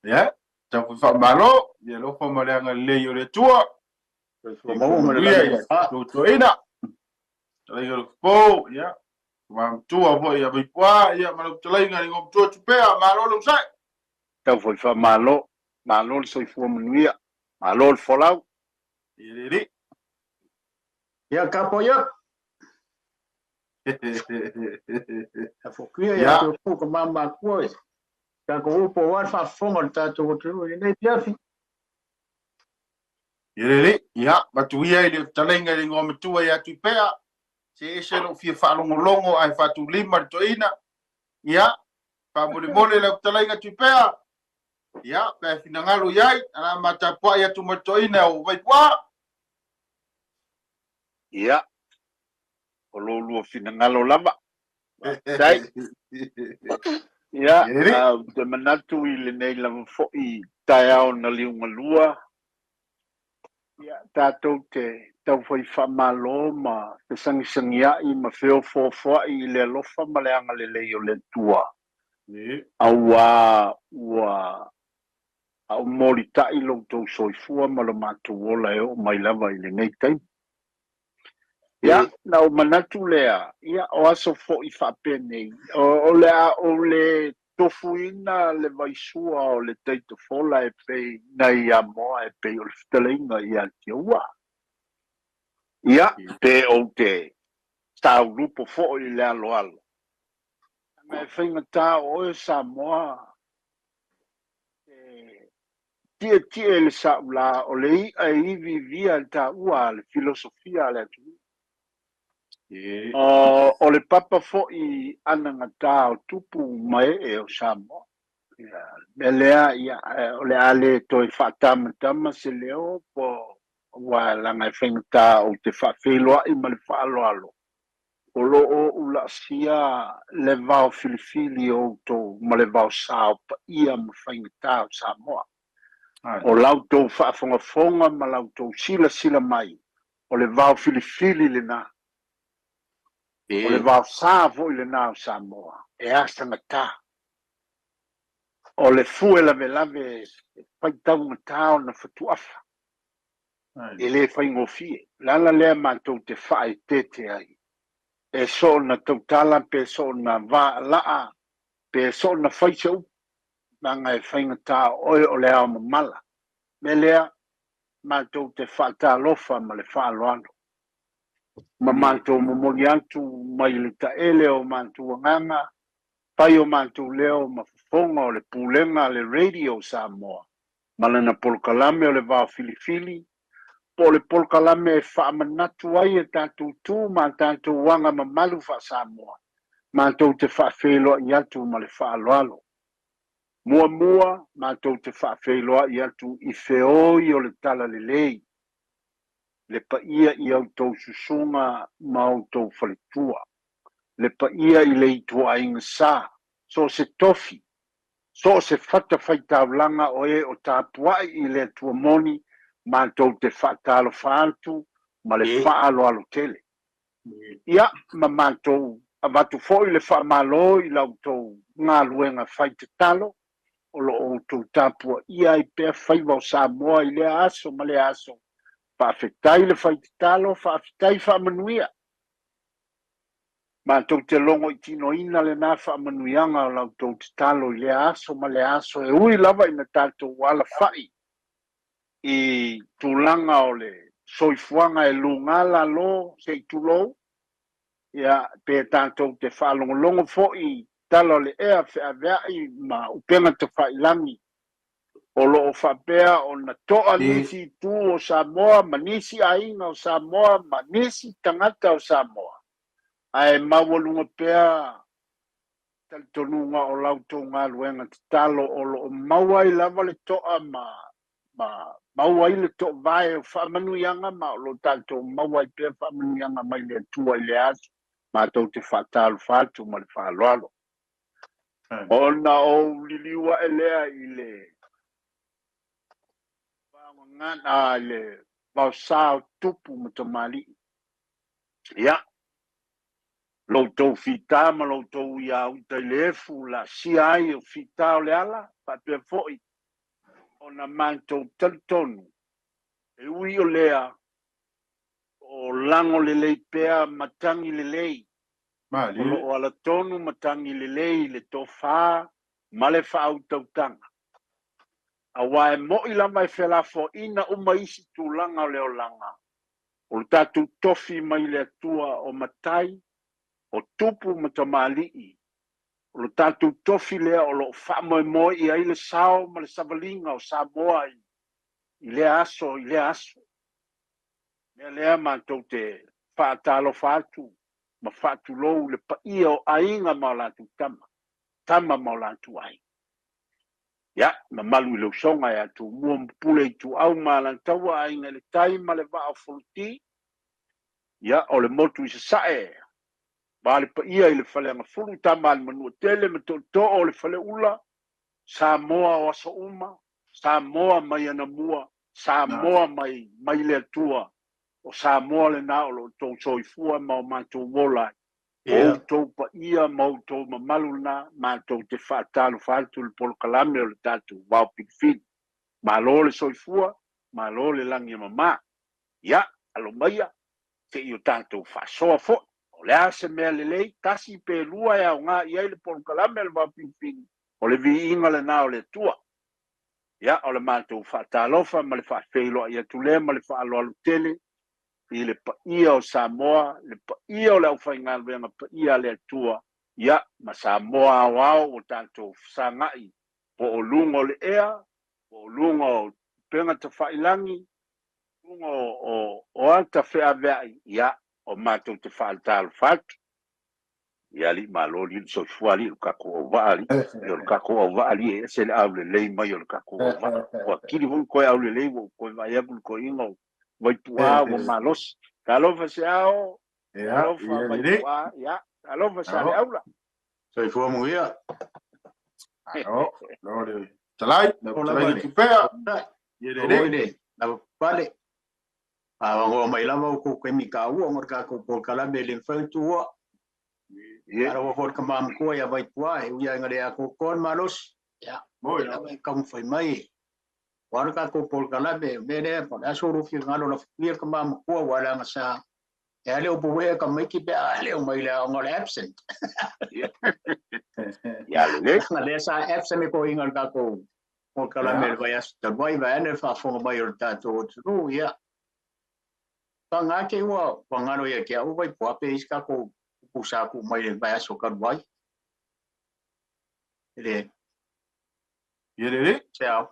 Ya, ta fu fa malo, ya lo fa male nga le yo le tua. Ti fu mo ya, to ina. Ta yo po, ya. Wang tua po ya bi kwa, ya malo tla nga ngom tua tu pe malo lo sai. Ta fu fa malo so fu mo ya. Malo folau. Iri. Ya kapoya. Ta fu kia ya tu ko mama ko. Ta ko po wa fa fongo ta tu tu ni piafi. Iri, ya, batu ya ile tla nga ngom tua ya tu pe. Se ese lo fi fa longo ai fa tu lima to ina. Ya, fa mole la tla nga tu pe. Ya, pe finangalo yai, ana mata po ya tu moto ina o vai kwa. Ya. O lo lu finangalo lava. Dai. Ya, te manatu i le nei lava fo'i tai au na liunga lua. Ya, tātou te tau whai whamalo ma te sangisangi ai ma whio fōwha i le alofa ma le anga le leo le tua. Aua, au mori tai lo tau soifua ma lo mātou ola e o mai lava i le nei taim. Ya, na o manatu lea, ia o aso fo'i whapene, o le tofuina le vaisua o le teito fola e pei nei a moa e pei o le fitalinga i a te ua. Ia, te o te tau lupo fo'i le alo alo. Nga e whainga tā o e sa moa, tie le sa ula o le i a iwi via ta ua le filosofia le atu. O le papa fo'i ananga tā o tupu mai e o sa moa. Me lea ia o le ale toi whatamatama se leo po wa langa e whaingata o te whawheloa i ma le whaaloalo. O lo o ula sia le vau filifili o to ma le vau sao pa ia ma whaingata o Samoa. O lau tō whaafongafonga ma lau tō sila mai. O le vau filifili le na. O le vau savo i le na o Samoa. E asanga tā. O le fue lave paitau matao na fatuafa. E le whaingofie. Lala lea mātou te whae tete ai. E so na tautala pe so na va laa. Pe so na whaisau. Nanga e whaingata oe o le ao mamala. Me lea mātou te whaata lofa ma le whaaloano. Ma mātou momoli antu mai le taele o mātou nganga. Pai o mātou leo ma fonga o le pulenga le radio Samoa. Malana polkalame o le vao filifili. Po le polkalame e whaamanatu ai e tātou tū ma tātou wanga ma malu wha Samoa. Mātou te whaafeloa i atu ma le whaaloalo. Mua mātou te whaafeloa i atu i whioi o le tala le lei. Le pa ia i au tau susunga ma au tau whaletua. Le pa ia i le itua inga sā. So se tofi. So se fata whaitaulanga o e o tāpuai i le tua moni mātou te whaatalo whaantu ma le whaalo alo tele. Ia, ma mātou avatu foi le whaamalo i lau tau ngā luenga whaitatalo o lo o tau tāpua ia i pēr whaiva o Samoa i le aso ma le aso. Whaafetai le whaitatalo, whaafetai whaamanuia. Mātou te longo i tino ina le nā whaamanuianga o lau tau te talo i le aso ma le aso e ui lava ina tātou wala whai. I tūlanga o le soifuanga e lungala lo se i tūlou. Ia pe tātou te whaalongolongo fo i talo le ea whea i ma upenga te whailangi. O lo o whapea o na toa nisi tū o Samoa, ma nisi ainga o Samoa, ma nisi tangata o Samoa. Ai mawalunga pea taltonunga o lauto ngā luenga te talo o lo mawai lava le toa mawai le toa vai o whamanuianga ma o lo tātou mawai pea whamanuianga mai le tua i le asu ma tau te whatalu whatu ma le whaloalo. Ona o liliua e lea i le ngana le vausao tupu ma tamali. Ia. Loutou fita ma loutou ia uta lefu la sia ai o fita o le ala, pa pe foi. ona mantou taltonu e ui o lea o lango lelei pea matangi lelei Mali. o loo ala tonu matangi lelei le tofā ma le fa'autautanga aua e mo'i lama e felafo'ina uma isi tulaga o le olaga o le tatou tofi mai le atua o matai o tupu ma tamāli'i o le tatou tofi lea o lo'o fa'amoemoe i ai le sao ma le savaliga o Samoa i lea aso lea matou te fa'atalofa atu ma fa'atulou le pa'ia o aiga ma o latou tama ma o latou ai ia ma malu i leusoga e atu mua mapule i tu'au ma lantaua aiga le tai ma le va'afoloti ia o le motu i sasa'e ma le pa'ia i le faleagafulu tama a le manua tele ma to'oto'o o le fale'ula Samoa o aso uma Samoa mai ana mua Samoa mai le atua o Samoa le na o lo tou soifua ma o matou wola o tou pa'ia ma o tou mamalu na matou te fa'atalofa atu le polokalame o le tatou vaopilifili malo le soifua malo le lagi e mamā ia alo maia se'i o tatou fa'asoa fo'i o le a se mea lelei tasi pelua e aogā i ai le polokalame le vaopilifili o le vi'iga lenā o le atua ia o le matou fa'atalofa ma le fa'afeiloa'i atu lea ma le fa'aloalo tele i le pa'ia o Samoa le pa'ia o le ʻaufaigaluega pa'ia le atua ia ma Samoa aoao o tatou saga'i po o luga o le ea po o luga o pega tafa'ilagi luga o ata fe'avea'i ia o matou te fa'atalofa atu ia li'i malo li'i le soifua li'i le kakou auva'a li'i o le kakou auva'a li'i e ese le aulelei mai o le kakou auva'a ua kili fo'i koe aulelei ua koe vai aku le ko'iga vai tuā ua malosi talofa se ao talofa vai tuā ia talofa sa le aula soifua muia Lore talai tupea Oile, na pale. Ngo mai lava ko ke mi ka u ngor ka ko por kala me le fa tu wa. Ara wo for kama ko ya vai tua e ya ngare ko kon malos. Ya, mo la kam foi mai. War ka ko por kala me ne pa aso ru fi ngalo la fi kama ko wala ngasa. Ya le o buwe ka mai ki be le o mai la ngol absent. Ya le na sa absent ko ingal ka ko por kala me vai as ta vai vai ne fa fo mai o tato tu ya. Panga ke wa pangano ya ke au vai po pe iska ko pusa ku mai le vai aso ka vai. Yere Ciao.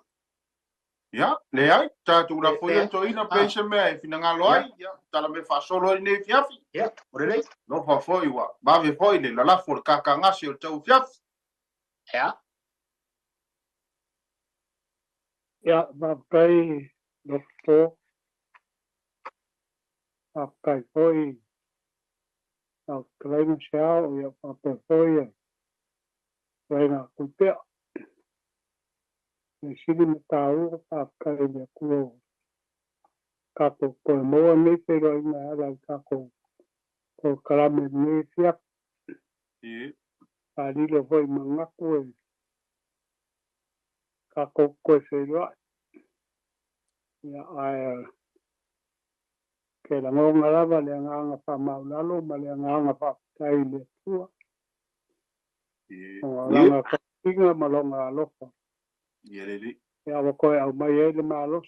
ya le ai tatu la foi to ina pensa me fina ngalo ai ya tala me fa solo ni fiafi Ya, ore no fa foi wa ba ve foi le la for ka ka ngasi o tau fiafi ya. Ya, makai doktor makai foi au klein siao ya makai foi reina kupea ni sili mtau makai le kuo kako ko mo ni pero ina ala kako ko kalame ni fiap ali le foi manga ko kako ko se lo ya ai ke la ngonga lava le nganga fa maulalo ma le nganga fa tai le tua o langa ka tinga malonga lofa yere ya wa ko au mai ele malos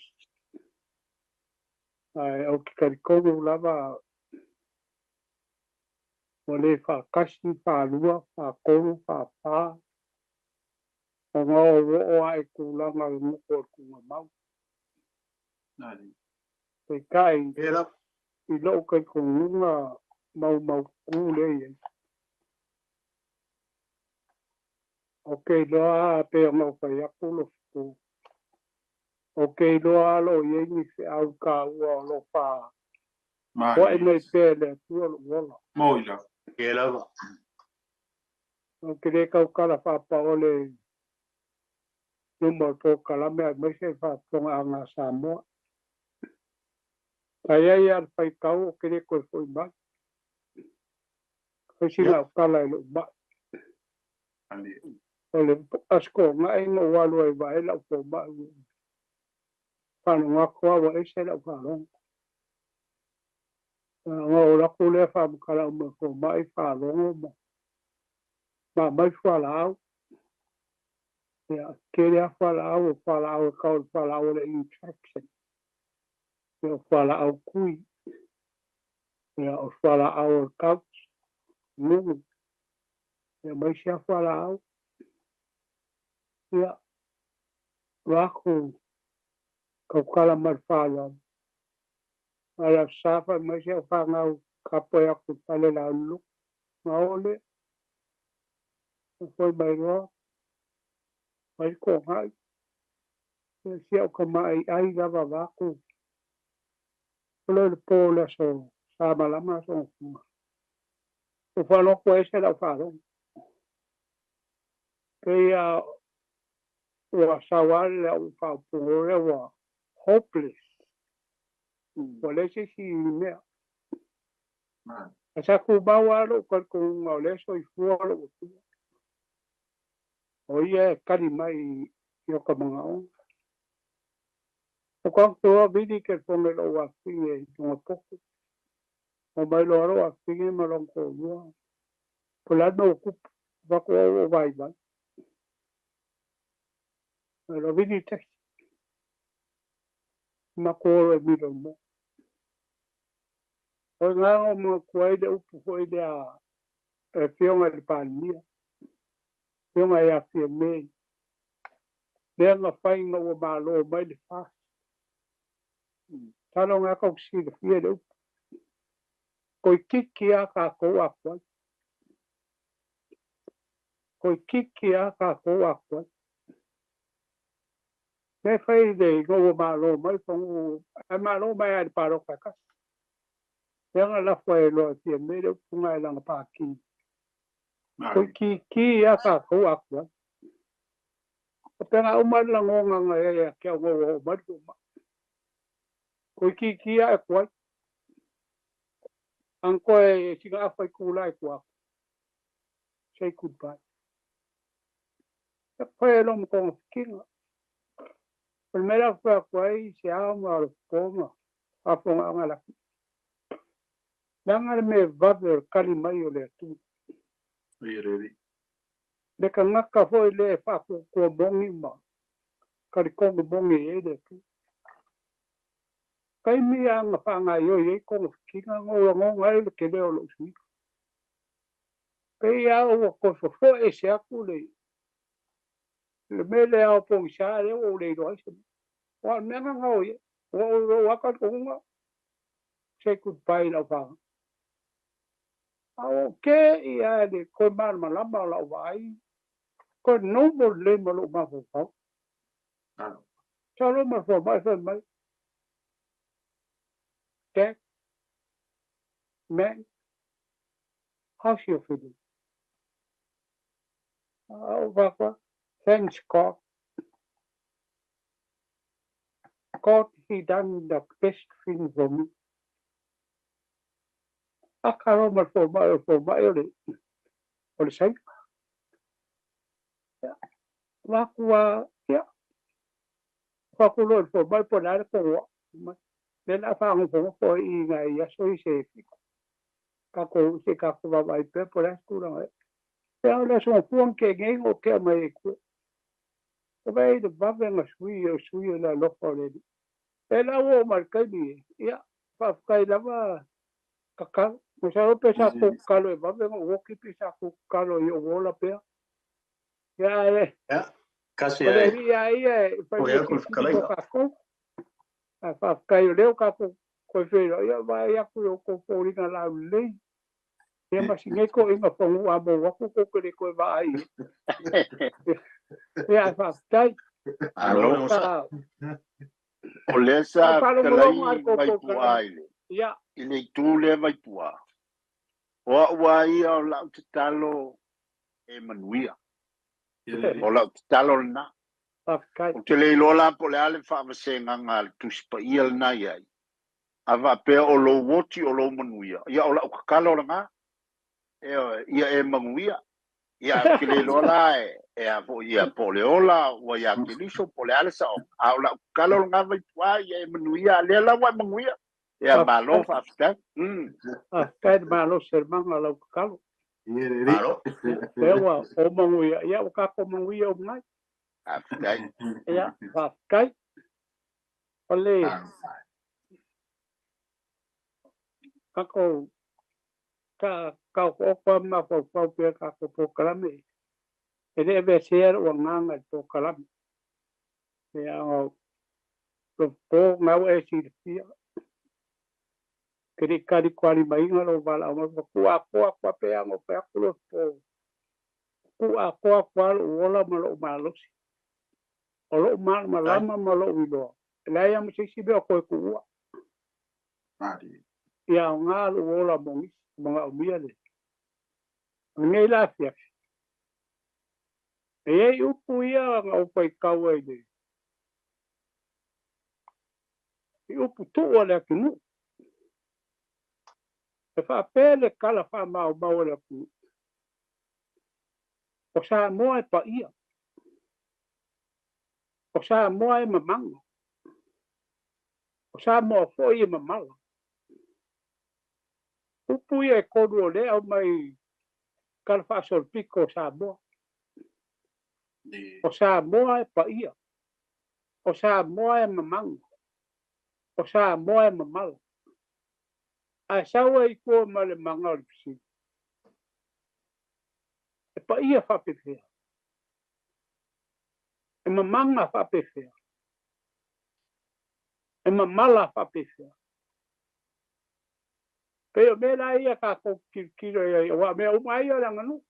ai au ki karikogu lava o le fa kasi fa lua fa koru fa pa o ngā o ai kulanga i muko kunga mau nani pe kai Era i lo kai kunga mau kule okay loa pe mau fa ya kulo fu okay loa lo ye ni se au ka wa lo fa wa e mai pe le tu lo wala moila era o kire ka la fa pa ole number to kala me mai se fa tonga anga Samoa ai al fai kau kire ko foi ba ko si la kala lo ba ani ole asko ngai no walu ai ba ela ko ba whanunga kua wa e se lau whalong. Ngā o raku lea whamukara uma ko mai whalongo mo. Ma mai whalau. Kere whalau o whalau e kaur whalau le intraction. O whalau kui. O whalau o couch. Nungu. Mai sia whalau. Raku. Kaukala mar whalau. Ala safa mai sia whangau kapoe aku pale la ulu. Ngaole. Foi mai roa. Mai ko ngai. Sia o ka mai ai lava waku. Polo le pōla so. Sama lama so. O whanoko e se lau whanong. Kea ua sawale le au whapungore wa hopeless. Wa lese si mea. Asa ku mawalo kalkunga o leso I fualo. O ia kari mai I o ka mga o. O kong tua vidi ke ponge lo wa finge I tunga poku. O mai lo aro wa finge malong ko lua. Pulano o kupu. Wako o vai vai. Lo vidi te. Makoro e miro mo. O ngā o mga kuaide upu kuaide a whionga li pānia. Whionga e a whia mei. Lea ngā whainga o mālo mai li whās. Tano ngā kau si le whia le upu. Koi kiki a kā kou a kuai. Koi kiki a kā kou a kuai. Me whai de ngō mālo mai whangu. A mālo mai a li pāro kakas. Yang la fue lo que me lo ponga la paki. Porque ki aka ko akwa. Pena uma la ngonga nga ke ngo ma. Porque ki akwa. Anko e singa fa kula akwa. Say goodbye. Fue lo mo con kinga. Primera fue akwa se ama lo poma. Afonga ngala. Langar me vaver kali mai o le tu. Le ka ngaka foi le whaku kua bongi ma. Kari kongo bongi e le tu. Kai mi a ngā whanga i o i kongo whikinga ngonga e le ke leo lo sui. Kai a o koso fo e se aku le. Le me le au pongi sa le o le roi se. Wa menga ngau ye. Wa wakat konga. Say goodbye la whanga. Ao ke I a de ko mar malama la vai ko no mo le mo lo ma fo fa chalo ma fo mai ke me how you feel va thanks God he done the best thing for me akaro ma fo mai o le sai wakua ya wakulo fo mai po la ko le la fa un po I ga ya so I se ka ko se ka ko vai pe po la skura ya la so pon ke nge o ke mai ko o vai de bave ma sui la lo ko le la o mar ka ni ya fa kai la va ka mo sa o pesa ko kalo e bave o ki pesa ko kalo I o la pe ya Kasi ya fa ko fa kai leo ka ko fero ya va ya ko ko ringa la le ya ma singe ko I ma fongu a mo ko ko va ai ya fa tai O lesa kalai vai puai. ya Ile tu le vai pua. Wa ia o la talo e manuia. O la talo na. fa kai O te le lola po le ale fa se nganga tu spa ia na ia. Ava pe o lo woti o lo manuia. Ia o la kalo nga. Ia e manuia. ia kile lola e a vo ia poleola wa ia kiliso pole ale sa au la kalo nga vai tua ia menuia le la wa menguia ia malo fa afta Kai malo sermanga lau kalo. Alo. Ewa o manguia ia o kako manguia o mai. afta Ia kai. Ole kako ka o ma ko pe kako po kalame. Ele be ser o nganga po kalame. Ia o po mau e si kiri kari kwari mainga lo wala o kua pe ango pe akulo po kua uola malo malosi o lo mal malama malo wilo la ya msisi be ko ku ya ngal uola mongi mga umia le ngai la fia e upu ia o pai kawe de upu tu ole kinu e fa pele kala fa ma o le ku o sa mo e pa ia o sa mo e mamanga o sa mo fo i mamala upu ia e kodu o le au mai kala fa sol piko sa mo o sa mo e pa ia o sa mo e mamanga o sa mo e mamala a sawa i ko male manga o pisi e pa ia fa pepe e mamanga fa pepe e mamala fa pepe pero me la ia ka ko kilo ia wa me o mai ia nganu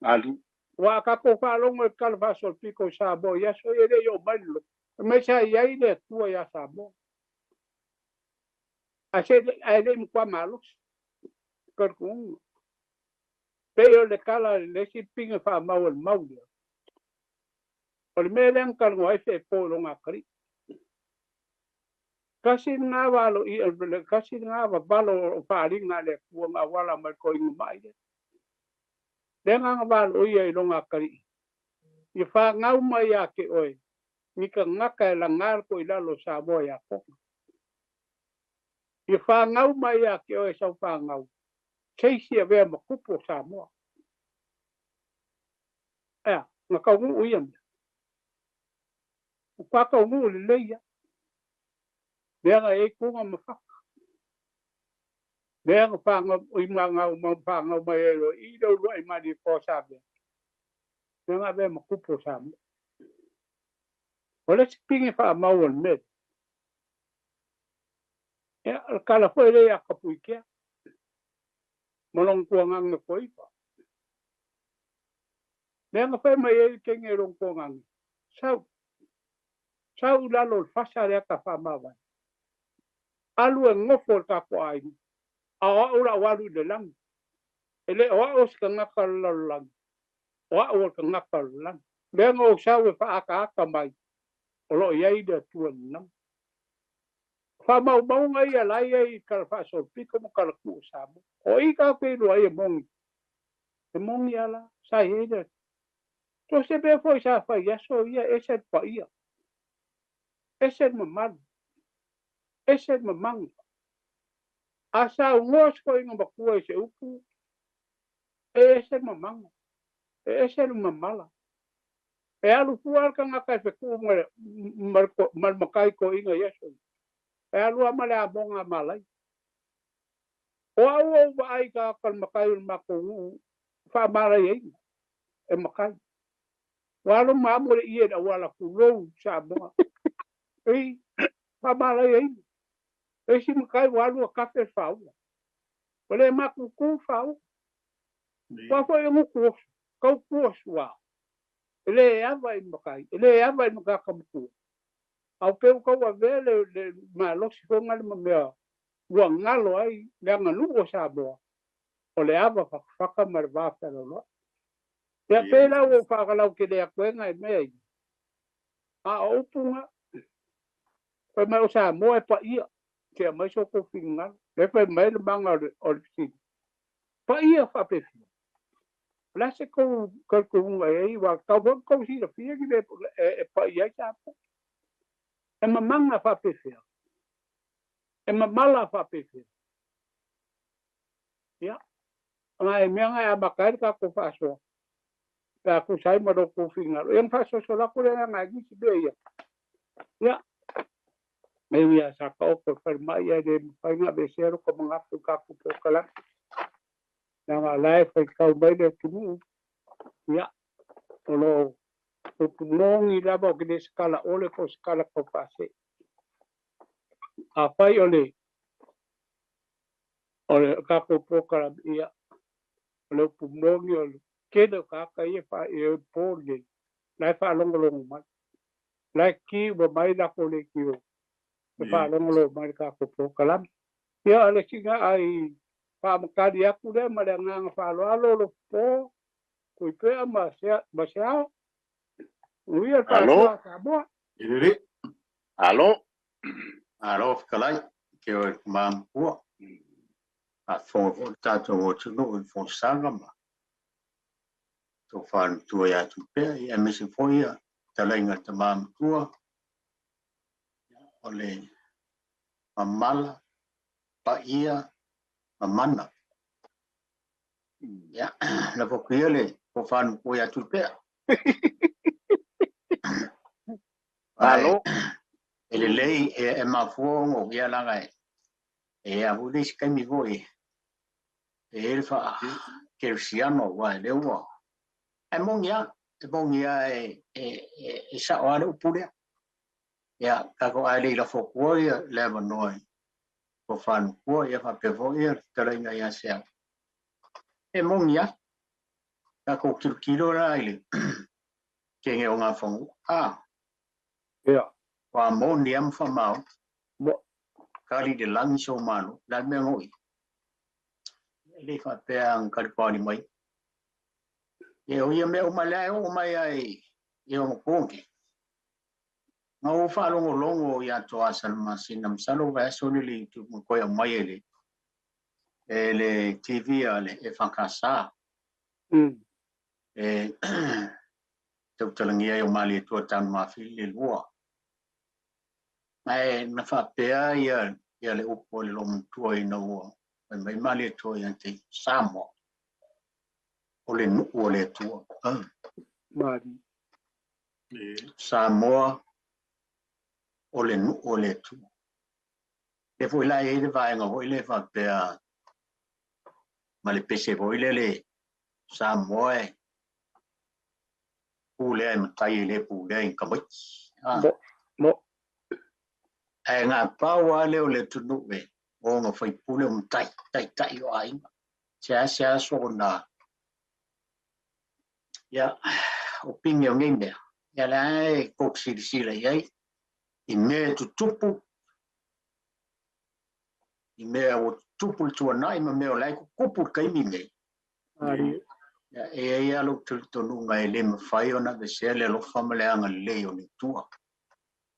ali wa ka ko fa longo e kal fa sol piko sa bo ya so ile yo ballo me sa ia ile tu ya sa bo a se ele mo kwa malos kor ku pero le kala le si pinga fa mau el mau o me len kal ngoi se po lo ngakri kasi nga walo i kasi nga balo pa ring na le ku nga wala mal ko ing mai le nga walo i lo ngakri i fa nga mai ya ke oi ni ka ngaka la ngar ko ila lo sa bo ya ko i fa nga mai ya ke oi sa fa nga sei si ave ma kupo sa mo nga ka u yam kwa ka u le ya Dia e ku ma fa. Dia fa nga i ma fa nga ma e lo i do lo i ma di po sa be. Dia nga be ma ku po sa. Ole spingi fa ma wol me. Ya kala fo ile ya ka pu ke. Molong ko nga nga ko i fa. Dia nga fa ma e ke nge rong ko nga. Sa la lo fa sa ya ka fa ma ba. Alu ngofo ka ko ai. Awa ora walu de lang. Ele o os ka nga ka lang. Wa o ka nga ka lang. Dia nga sa we fa aka mai. Olo ia ida tuan nam. Fa mau ngai ala ia kal fa so piko mo kal ku sa mo. O i ka pe lo ai mong. E mong ia la sa ida. To se be foi sa fa ia so ia ese pa ia. Ese mamang. Ese mamang. Asa ngos ko inga ba ku ese upu. Ese mamang. Ese mamala. E alu fuar ka ngaka pe ku mal makai ko inga yeso. E alu amale abonga malai. O au ba ai ka kal makai mako fa malai e makai. Walo mamore ie da wala kulo sa bonga. E fa malai e si makai walo ka fe fa. Ole maku ku fa. Wa fo e muku ko ku wa. Ele ava i makai. Ele ava i makakamu. Au pe ko wa vele le malo si ko ngal mea wa ngalo ai le ngalu sa bo o le ava fa marva fa lo ya pe la o fa la ke le ko ngai me a o punga pe me o sa mo e pa ia ke mai so ko finga le pe me le manga o si pa ia fa pe la se ko ngai wa ka bo ko si la fia ki e pa ia sa e mamanga fa pefia e mamala fa pefia ya ai me nga ba ka ko fa so ka ku sai ma do ko finga en fa so la ko le nga gi si be ya me ya sa ko per mai ya de fa nga be ser ko nga fu ka ku po kala na life ka ba de tu ya ono o pumongi lava o kene skala ole ko skala ko pase a pai ole ka ko pokara ia ole pumongi ole kene ka ka ia fa e pole lai fa longo longo mai lai ki wa mai la ko le ki o fa longo longo mai ka ko pokala ia ole kinga ai fa makadi aku le ma le nga fa lo lo po ko pe ma se Uia ka Alo? sa bo. Iri. Alo? Alo, kalai, ke o mam kua. A fo tato o tunu fo sangama. To fan tu ya tu pe ya me se fo ya talenga te mam kua. Ole mamala pa ia mamana. Ya, la fo kiele fo fan ku ya tu pe. Alo? Ele lei e mafuongo ia langa e a bulis kai mi voi e fa ke siano wa le wa e mongia e sa wa le pure ya ka ko ai la fo ko le monoi ko fan ko ia fa pe voi tera ya se e mongia ka ko kilo la ile ke nge nga fo Ia. wa moniam fa mau Bo kali de lang so mano la me ngoi le fa pe ang ka ko ni mai e o ia me o malai o mai ai e o kongi ma o fa longo ya to asal masinam salo va so ni tu ko ya mai ele TV ale e fa kasa e tu talangia o mali to tan ma fi le lua ai na fa pe ia le upo le lom tu ai no mai mali to ya te samo ole nu ole tu mari. Samoa ole nu ole tu e foi la e vai nga foi le fa pe ma le pese foi le Samoa pu le ma tai le pu le ka mai Bo e nga pa wa le ole tu nu ve o nga foi pu le un tai o ai sia so na ya opinion nge ya la ko si le ai i me tu tupu i me o tupu tu na i me o lai kupu kai mi nei mari. e ia lo tu no ngai le mafai ona de sele lo famale anga le o ni tua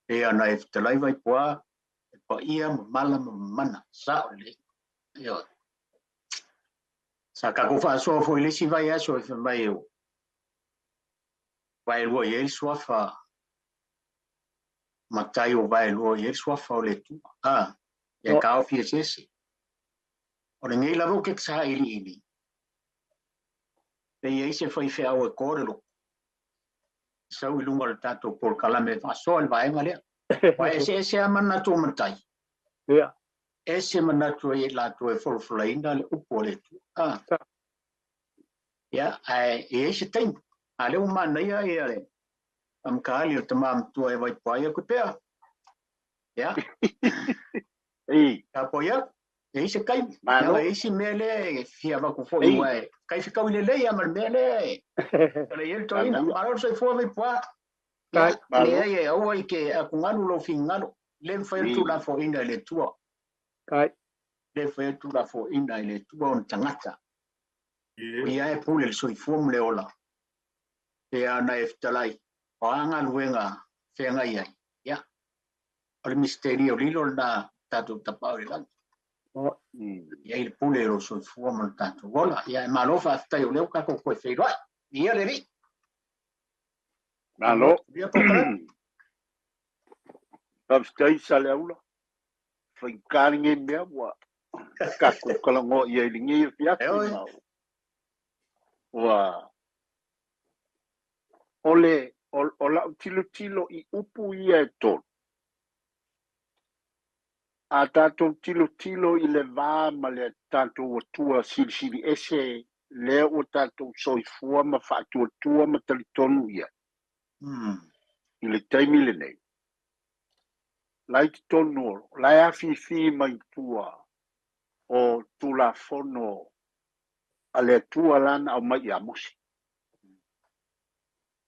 e ana e te lai vai poa pa ia mala mana sa le yo sa ka ko fa so foi le si vai aso e mai o vai lo e so fa matai o vai lo e so fa o le tu e ka o fi ese o ngai la vo ke sa ili e ia se foi fe au e korelo sau i lunga le tato por kalame fa so el vai ngale wa ese amana tu matai Ia. ese manatu e la tu e folflaina le upole tu ya ai ese tem ale umana ya ele am kali o tamam tu e vai pai ku pe ya apoia ese kai Mano. ya ese mele fia va ku fo iwe kai fica o lele ya mal mele ele ele to ina aro se fo vai pa ya le ya o ke akunganu lo fingano le foi tu la fo ina le tua Kai. le foi tu la fo ina le tua on tangata ia e pule le soi fom le ola e ana e fitalai o anga luenga whenga ia ya o le misterio lilo na tatu tapau le langi ia i le pule lo soifua ma le tatou ola ia e malo faafetai o leo kako koe feiloai ia le ri Alo. ia pokala Faafetai sa le aula. Faikalinge mea ua kaku kalango ia i lingi i fiatu Oi. mau. Ua ole o lau tilo i upu ia e tonu. A tātou tilo i le vā ma le tātou atua sili ese lea o tātou soifua ma whaatua ma talitonu ia. I le taimi le nei. Lai te tonu, lai a fi mai tua o tula fono a le tua lana au mai a mosi.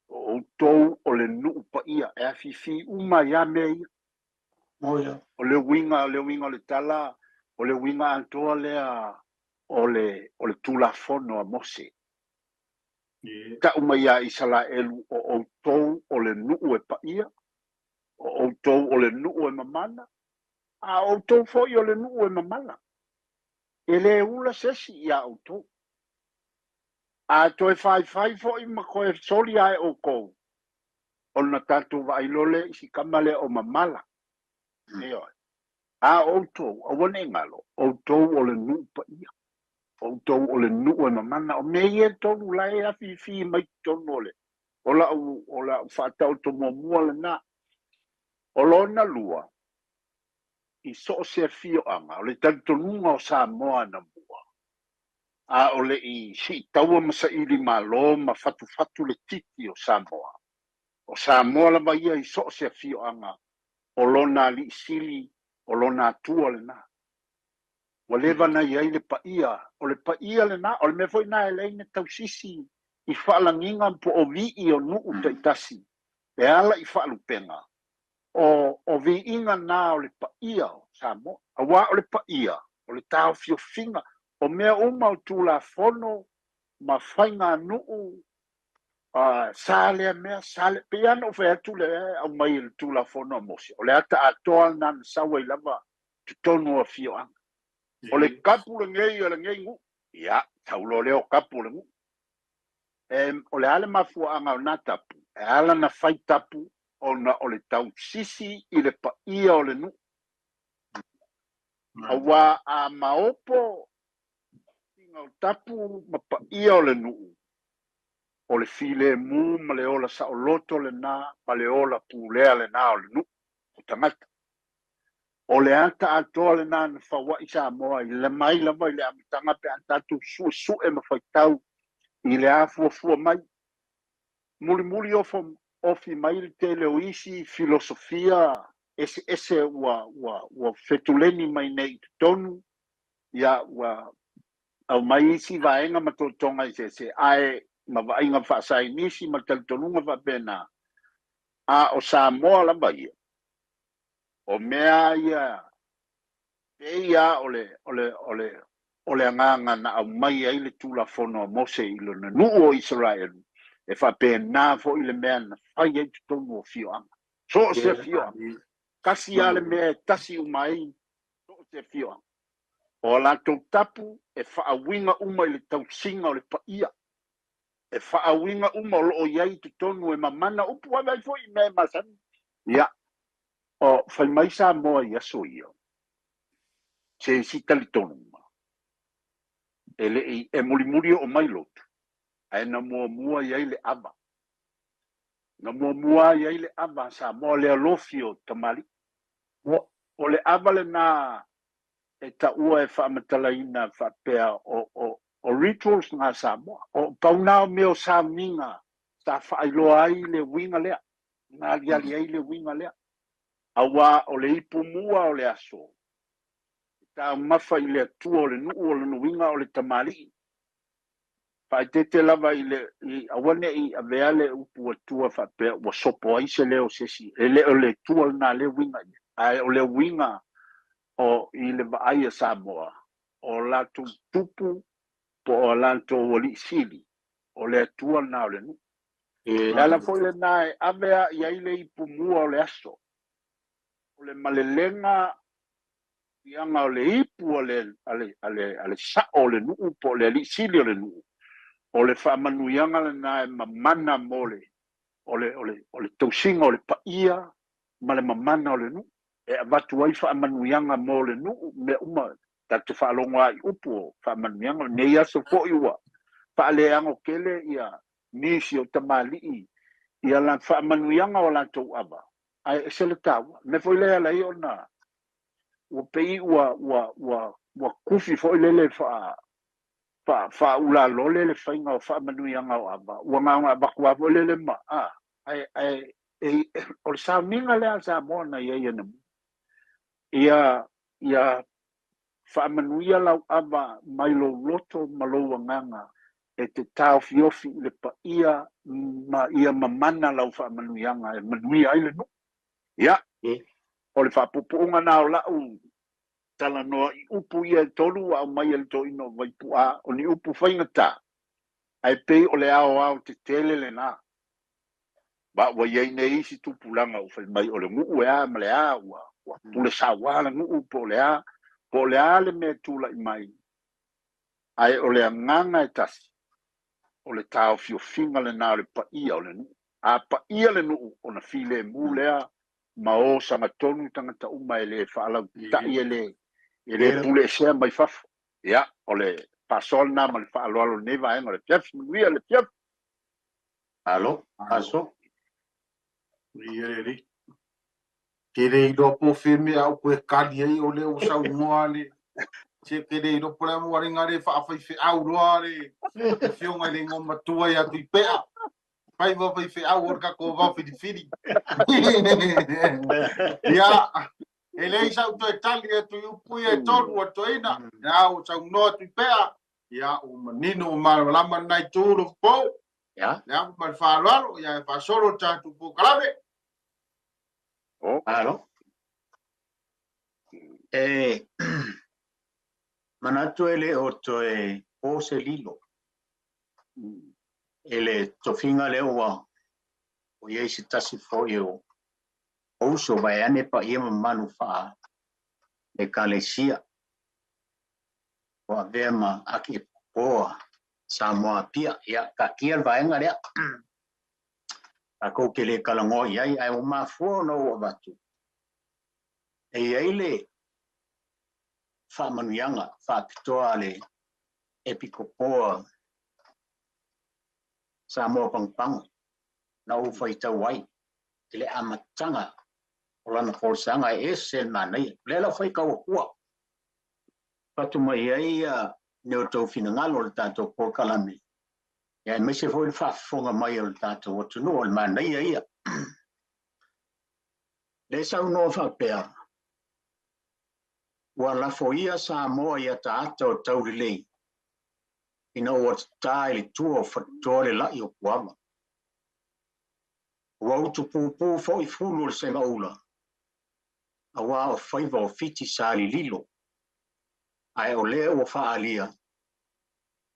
O tou o le nuu pa ia, e a fi uma ia mea ia. Oia. O le winga o le tala, o le winga antoa lea o le tula fono a mosi. Ta uma ia isala elu o tou o le nuu e pa ia. O tou o le nuu e mamana. A o tou foi o le nuu e mamana. E le ula sesi ia o tou. A toi fai foi ma koe soli ai o kou. O na tatu wa ilole isi kamale o mamala. Eo. A o tou, a wane ngalo. O tou o le nuu pa ia. O tou o le nuu e mamana. O me ie tonu lai a fi mai tonu ole. O la fata o to mua le na. O lona lua. I so se fio anga. O le tantonunga o sa moa na mua. A ole I si taua masa ili malo ma fatu le titi o Samoa. O Samoa la ia I so se fio anga o lona li sili o lona atua le na. Wa lewa na iai le paia, o le paia le na, o le me foi na e leine tausisi I whaalanginga po o vii o nuu taitasi. E ala I whaalupenga. O vi inga na o le paia o Samoa. A wa o le paia, o le tau fio finga. O mea uma o tula fono, ma whainga nuu, sale mea, sale, pe ano whea tule au mai il tula fono a mosi. O le ata atoa nan sawa I lava, tutonu a fio anga. O le kapu le ngei ngu, ia, taulo leo kapu le ngu. O le ale mafua anga o na tapu, e ala na whai tapu, o le tau sisi I le pa ia o le nu. Awa a maopo, o tapu ma pa ia o le nuu. O le file mu ma le ola sa o loto le na, ma le ola pulea le na o le nuu. O tangata. O le anta atoa le na na whawa isa moa I le mai lava I le amitanga pe antatu su e ma whaitau I le afua mai. Muli ofi mai le te leo isi filosofia ese wa fetuleni mai nei tonu ya wa au mai isi vaenga ma tonga I se ai ma vaenga whaasai nisi ma taltonunga wa pena a o Samoa la bai o mea ia ia ole anganga na au mai ai le tula fono Mose I lo na nuu o Israel e fa pena fo I le mea na fai ai tonu o fio anga so se fio anga kasi ale mea tasi umai so se fio anga o la tapu e whaawinga uma I le tausinga o le paia. E whaawinga uma o loo iai tu tonu e mamana upu wawai fo I mea masani. Ia, o whai mai sa moa I aso ia. Se si tali tonu ma. E mulimuri o mai lotu. Ai na mua iai le ava. Na mua iai le ava sa moa le alofio tamali. O le ava le na e ta ua e whaamatalaina whapea o rituals ngā Samoa. O paunao meo sa minga sa whaailoa ai le winga lea. Ngā liali ai le winga lea. Awa o le ipu mua o le aso. Ta mawha I le atua o le nuu o le nuinga o le tamali. Whaitete lava I le awane I aveale upu atua whapea wa sopo ai se leo sesi. E le o le tua na le winga. Ai o le winga o I le vaai Samoa o la tupu po o lanto o li sili o le atua na o le nu. Ala foi le nae avea I ai le ipu mua o le aso. O le malelenga Ianga o le ipu o ale sa o le nuu po le alisili o le nuu. O le whaamanuianga le na e mamana mo o le tausinga o le paia ma le mamana o le nuu. E avatu ai whaamanuianga mo le nuu me uma tatu whaalonga ai upu o whaamanuianga ne ia so po iwa. Whaaleanga o kele ia nisi o tamali ia la whaamanuianga o la tau aba. Ai e sele tawa. Me foi lea la o na ua pei ua kufi foi lele fa ula lole le fainga o fa manuianga o aba ua nga bakua vo lele ma ai o sa minga le sa mona ia na ia fa manuia la aba mai lo loto malo nganga e te tau fiofi le pa ia mamana la fa manuianga e manuia ile no ia o le fa pupunga na o la tala noa i upu ia tolu au mai el to ino vai pua o ni upu whaingata. Ai pei o le ao te tele le nā. Ba wa iei ne isi tupulanga o whai mai o le ngu ea ma le a ua pule sa wala ngu po le a le mea tula i mai. Ai o le nganga e tasi. O le tau fio finga le nā o le pa ia o le nu. A pa ia le nu o na file mu lea ma o sanga tonu tangata umai le whaalau ta ia le ele pule sea mai faf ya ole pasol na mal fa lo neva en le piaf lui le piaf Alo, aso. Ri. Kere do po firme au ko kali ai o le o sa ngoale. Se kere do po mo ri ngare fa fa au roare. Fio ngai le ngoma tua ya tu pea. Pai va fa au orka ko va fidi. Ya ele sa to Italia tu upu e tolu o toina ya o sa no tu pea ya o menino malama nai turu po Ya. ya mal fa lo ya fa solo ta tu po clave oh Alo. Manatu ele o toe o se lilo. Ele tofinga le ua o ye se tasi fo yo. O so vai ane pa ia manu fa le kalesia. O vema aki poa Samoa pia ya ka kia vai ngare. Ako kele kalango ia ai o mafo no o batu. E ele fa manuianga fa pitoa le epikopoa Samoa pangpang na u faita wai ele amatanga olana forsanga esen manai lela fai ka wa patu mai ai ne to finangalo le tato por kalame ya me se foi fa fonga mai le tato o tuno le manai ai le sa no fa per wala foia Samoa ia tato taulile ina o style tuo fatore la io kwama wa tu pu foi fulu se ngaula awa o faiva o fiti sali lilo ai o le o fa alia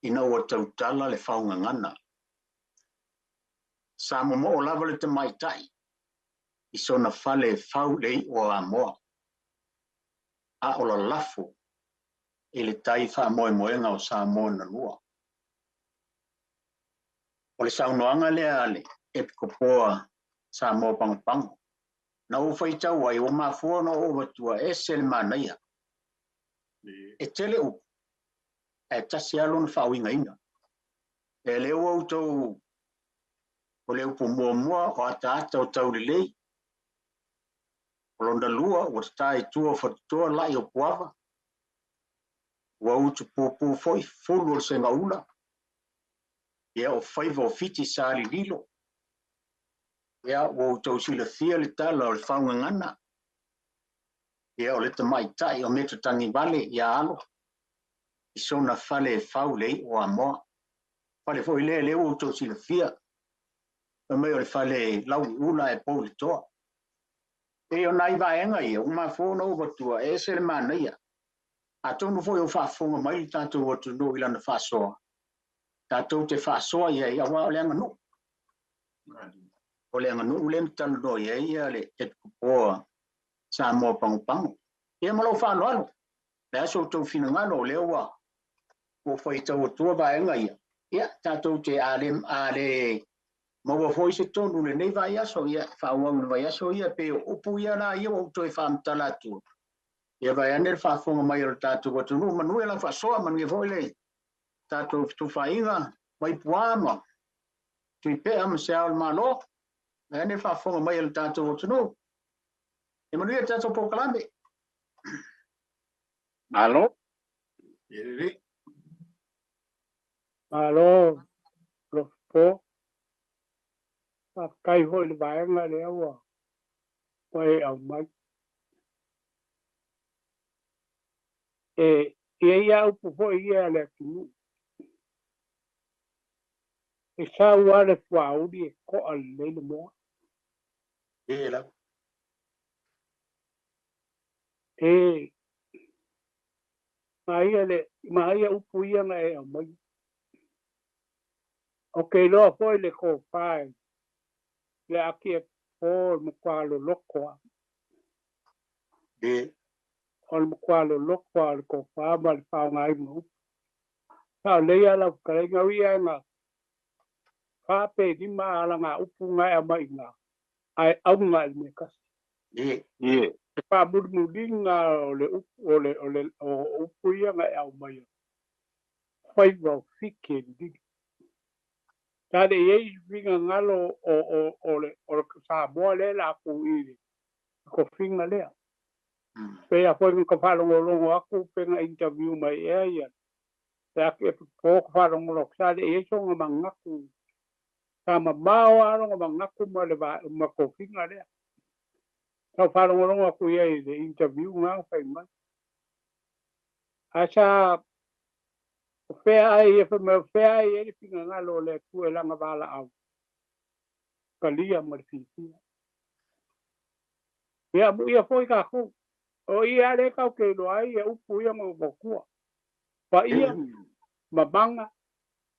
ina o tautala le faunga ngana sa mo o lava le te mai tai i sona fale fau le o amo a o la lafu ele tai fa moenga o sa mo na lua o le saunoanga le ale e kopoa sa mo pang na o faita wai o mafua no o batua esel manaya e tele o e tasialo na fawinga ina e leo auto o leo po mua o ata o taulilei o londa lua o stai tua fatua lai o puava o auto po foi fulu se ngaula e o faiva o fiti sali lilo ya o to sila fia le tala o faunga ngana ya o le mai tai o metro tangi vale ya alo i sona fale faule o amo fale foi le o to sila fia o me o le fale lau una e po le to e o nai vaenga i o ma fo no batua e se mana ia a tonu foi o fa fonga mai tanto o to no ila na fa so tato te fa so ia wa le ngano o le nganu le talo no ia le e po sa mo pang e malo fa lo le so to fina ngano le wa o foi to to ba ngai ya ta to te ale mo wa foi se to no le nei vai aso ia fa wa no vai aso ia pe o pu ia na ia o to fa mtala tu ia vai ane fa fonga mai o ta tu tu no manu la fa so man nge foi le ta to tu fa inga mai puama tu pe am se al malo ane fa fonga mai o ta tu no e manu ia ta to po kalambe Alo? Iri. Alo, lo po. Kai hoi le vai nga le awa. Pai au mai. Ia upu hoi ia le kinu. E sa ua le fuauri e ko al le moa. la Maia upu ia nga e au mai. Ok, loa foi le ko pai. Le aki e po mo kwalo lokoa. O le mo kwalo lokoa le ko pama le pao ngai mo. Sa leia la kare ngawi ai nga. Fape di ma ala nga upu ngai amai nga. Ai au ngai me kasi. E pa murmuringa o upu ia nga e au mai. Fai wau fike di. Tade yei vinga ngalo o Samoa le la ku i ko finga le. Pe a foi ka falo longo aku pe nga interview mai e ia. Pe ke po ko falo ngolo tade e so nga mangaku. Sama mau aro nga mangaku ma le ba ma ko finga le. Ka falo longo aku ye de interview nga fa mai. Asa fea e fea e finga ngalo le ku e langa bala au. Kalia marfisi. Ia foi ka ko. O ia le ka ke lo ai e upu ia mo bokua. Pa ia mabanga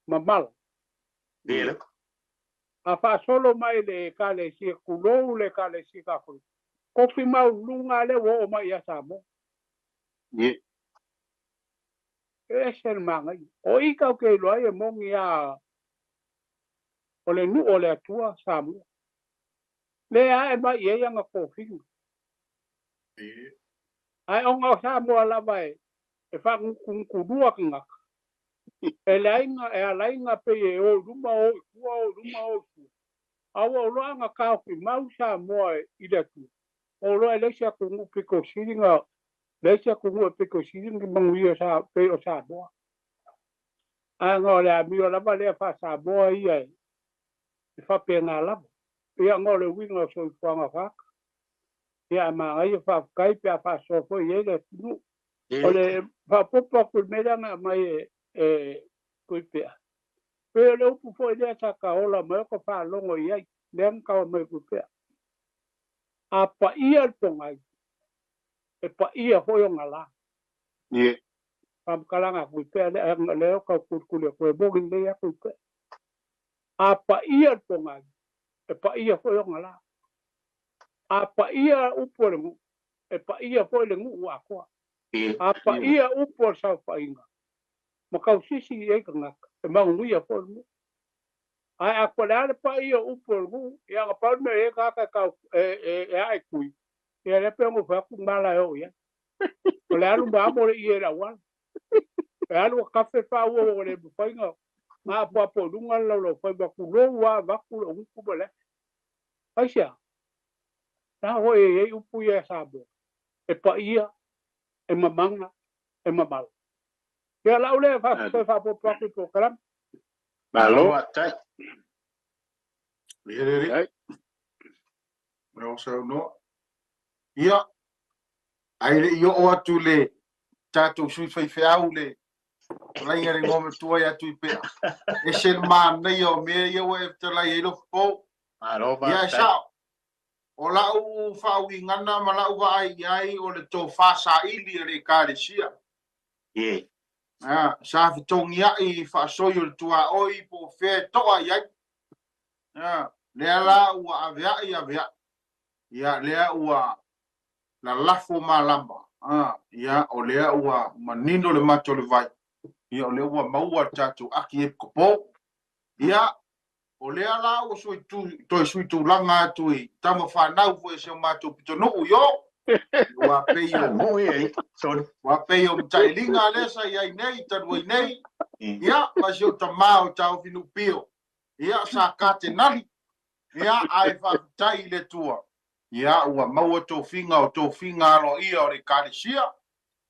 mamal. A fa solo mai le ka le si kulo le ka le si ka ko. Ko fi mau lunga le wo mai ya samo. E sel manga. O i ka ke lo ai e mongi a o le nu o le atua samo. Le ai mai ia nga ko fi. Ai onga samo ala vai. E fa kudua kinga. E lainga pe e o ruma o kua o ruma o kua. Awa o loa nga kao ki mau sa moa i leku. O loa e lesia kungu piko siringa. Lesia kungu e piko siringa manguia sa pe o sa moa. A nga o le amio lava lea fa sa moa ia e. E fa pe nga lava. Ia nga o le winga o soi fuanga whaka. Ia ma ngai e fa kai pe a fa sofo i e le tunu. O le fa popo kul mea nga mai e kuipea. Pe le upu foi le ta ka ola mai ko fa longo ia le ka mai kuipea. A pa ia tongai. E pa ia foi ngala. Pam kalanga kuipea le ka kule ko bogi le kuipea. A pa ia tongai. E pa ia foi ngala. A pa ia upu le e pa ia foi le ngu wa ko. A pa ia upu sa pa inga. Makau sisi e kanga e mangu ia por mu ai akola pa ia upor mu ia pa me e ka ai kui ia le pe mo fa ku mala yo ia o le alu ba mo ia la wa e alu ka fe fa wo le fa inga ma po lunga lo fa ba ku lo wa ba ku lo ku bele asia ta ho e upu ia sabo e pa ia e mamanga e mabal ia la ule fa po ko karam Alo? Iri. No so no. Ia. Ai le yo o atu le tatu sui fai au le. Lai ngare ngome tua ya tu pe. E sen man na yo me yo e te lai lo po. Ia sa. O la u fa wi ngana ma la u vai ai o le to fa sa ili le kare sia. Sa fitongia i fa soyo tua oi po fe toa ia. Le ala ua avea ia vea. Ia lea ua la lafo malamba. ia o lea ua manino le mato le vai. Ia o lea ua maua tātou aki e kopo. Ia o lea la o sui tūlanga atu i tama whanau fo e se o mātou pitonu yo. Ua peio. Mo e sorry. Ua peio mtailinga lesa ia nei, tanua nei. Ia, ma se o tamao tau finu pio. Ia sa kate nali. Ia ai whakutai le tua. Ia ua maua tō finga o tō finga alo ia o re karisia.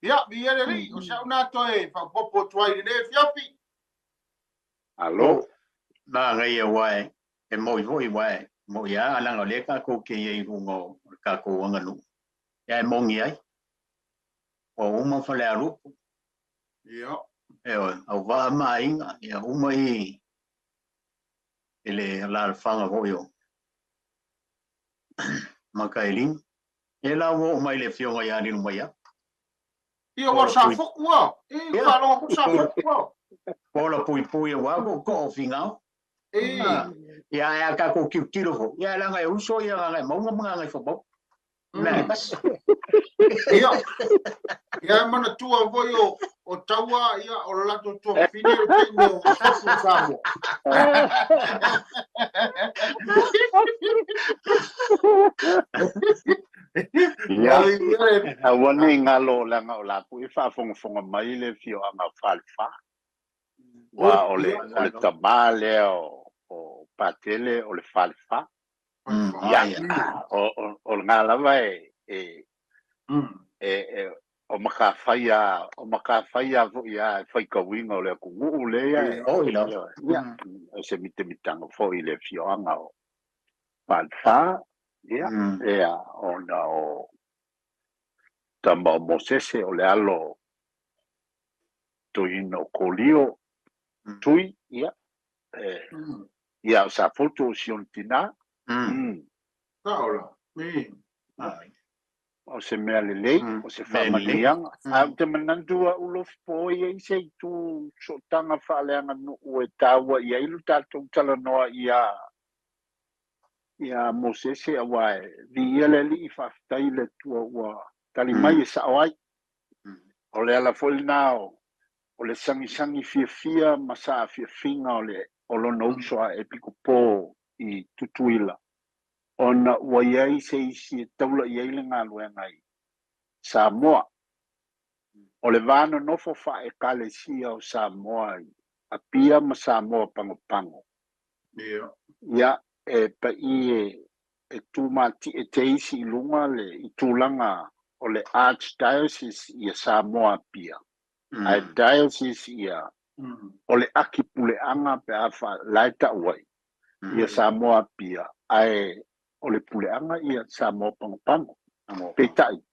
Ia, mi ere ri, o sa una to e whapopo tuai ne fiapi. Alo. Na ngai e wai e mo i wai mo ia ala ngale ka ko ke i rungo ka ko nganu. Ya mo ngi ai. O uma fale aru. Ia. Au va mai ia uma i ele la fanga ho yo. Makailin. Ela wo mai le fionga ya ni mai ya. Ia wa sa fokua. E fa lo ku sa fokua. Pola pui wa ko finga. Ya ka ko kitiro ho. Ya la ngai uso ya ngai mo ngai fo bo. Na pas. Ia. Ia mana tua voio o taua ia o lato tua fini o tengo fofu samo. Ia, awane ngalo langa o la kui fa fonga mai le fio anga falfa. Wa ole tabale o patele o le falfa. Ia, o ngala vai o makawhaia vo ia whai kawinga o le kungu le ia. Ia, se mitanga fo i le fio anga o falfa. Ia, ia, ona o tamba o Mosese o le alo tuino kolio tui, ia. Ia, sa foto o siontina. Taola. O se mea lelei, o se whamanianga. A te manandua ulof po ia i se tu so tanga whaaleanga no ue taua ia ilu tātou talanoa ia Mosese a wae. Vi ia le li i whaftai le tua ua tali mai e sa oai. O le ala foli nao, o le sangi fia masa fia finga o le olono usoa e piko pō i tutuila. Ona ua iai se isi e taula iai le ngā luenga i Samoa. O le vāna nofo wha e kale sia o Samoa i a pia ma Samoa pango. Ia e pa i e tūmati e te isi i lunga le i tūlanga o le Archdiocese i a Samoa pia. A diocese ia o le aki pule anga pe awha laita uai i a Samoa pia. Ai o le puleanga ia Samoa pango. Peitai.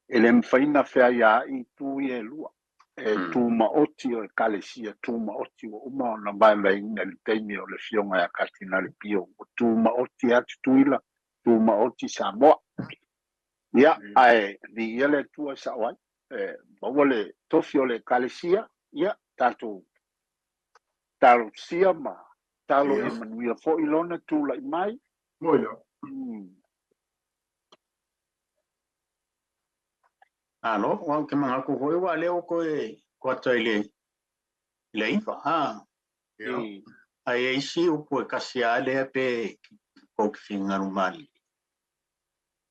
E le mwhaina whea ia i tū i e lua. E tū maoti o e kalesia, tū maoti o uma o na mai ina li teimi o le fionga ia katina le pio. O tū maoti atu tuila, tū maoti Samoa. Ia, ai, ni ia le tua sa oai. Baua le tofi o le kalesia, ia, tātou talo sia ma, talo e manuia fo ilona tūla i mai. Moio. Alo, wa ke mga ko hoi wa leo ko e kwata ile ifa. Ai e isi upo e kasia le pe ko fingaru mali.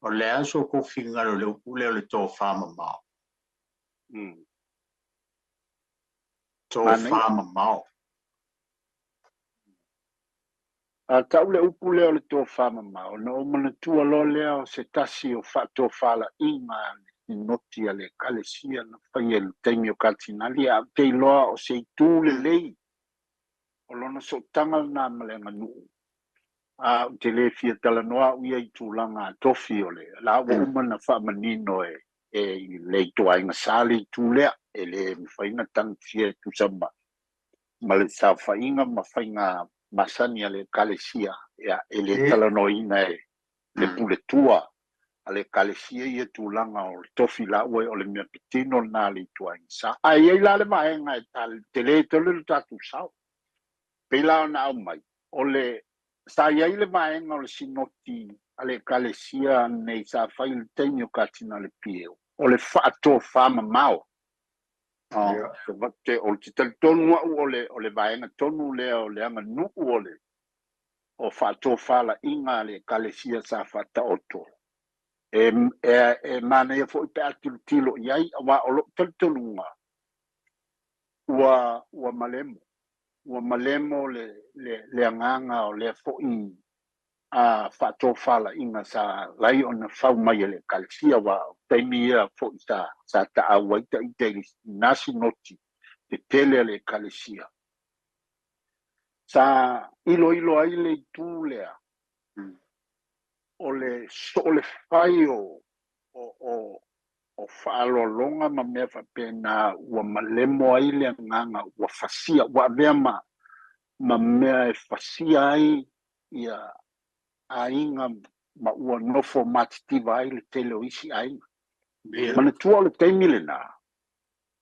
O le aso ko fingaru le upule le to fama mau. To fama mau. A tau le upu leo le tō whama mau, na o mana tua lo leo se tasi o tō whala inga i noti a le kalesia na whai e teimi o katinali a te loa o se tū le lei o lona so tanga na malenga nuu. A te le fia tala noa uia i tūlanga tofi o le, la o umana whamanino e le toa inga sali tū lea e le mwhainga tang fia tu samba. Ma le sa whainga ma whainga masani ale kalesia ya ele talanoina le pule tua ale kalesia ia tūlanga o le tofi la ue o le mea pitino na le tua insa. Ai ei la le maenga e tal te le tolu tatu sao. Pela ona au mai. O le sa iei le maenga o le sinoti ale kalesia nei sa whai le teimio katina le pieo. o le whaato whamamao. So wate o te tonu o le vaenga tonu lea o le anga nuku o whaato whala inga le kalesia sa whata oto. E mana ia fo i pe atu tilo iai wa o lo tonu ua malemo. Ua malemo le anganga o le fo i a whaato whala inga sa lai o na whau mai le kalesia wa taimi ia fo i sa ta awaita i te nasi noti te tele le kalesia. Sa ilo ai le tu lea o le whai o whaalolonga ma mea whapena ua malemo ai le nganga ua whasia ua vea ma mea e whasia ai ia a inga ma ua nofo matitiva ai le tele o isi ai. Mana tua o le teimile na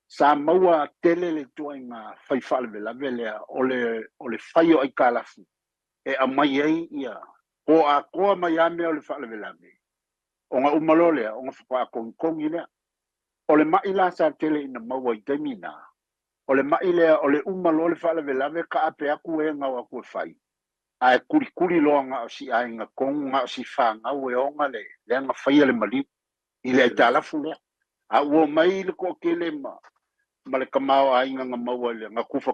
sa maua tele le tua inga whai whaalewelave lea o le whai o ai kalafu e a mai ai ia o a koa mai ame o le whaalewelave o nga umalo lea o nga whapa kongi lea o le mai la sa tele ina maua i teimina o le mai lea o le umalo le whaalewelave ka ape aku e ngau aku e whai a kuri loa nga o si ai nga kongu nga o si whangau e onga le nga whai le mali i le talafu lea a ua mai le ko kele ma le kamao a inga nga maua le nga kufa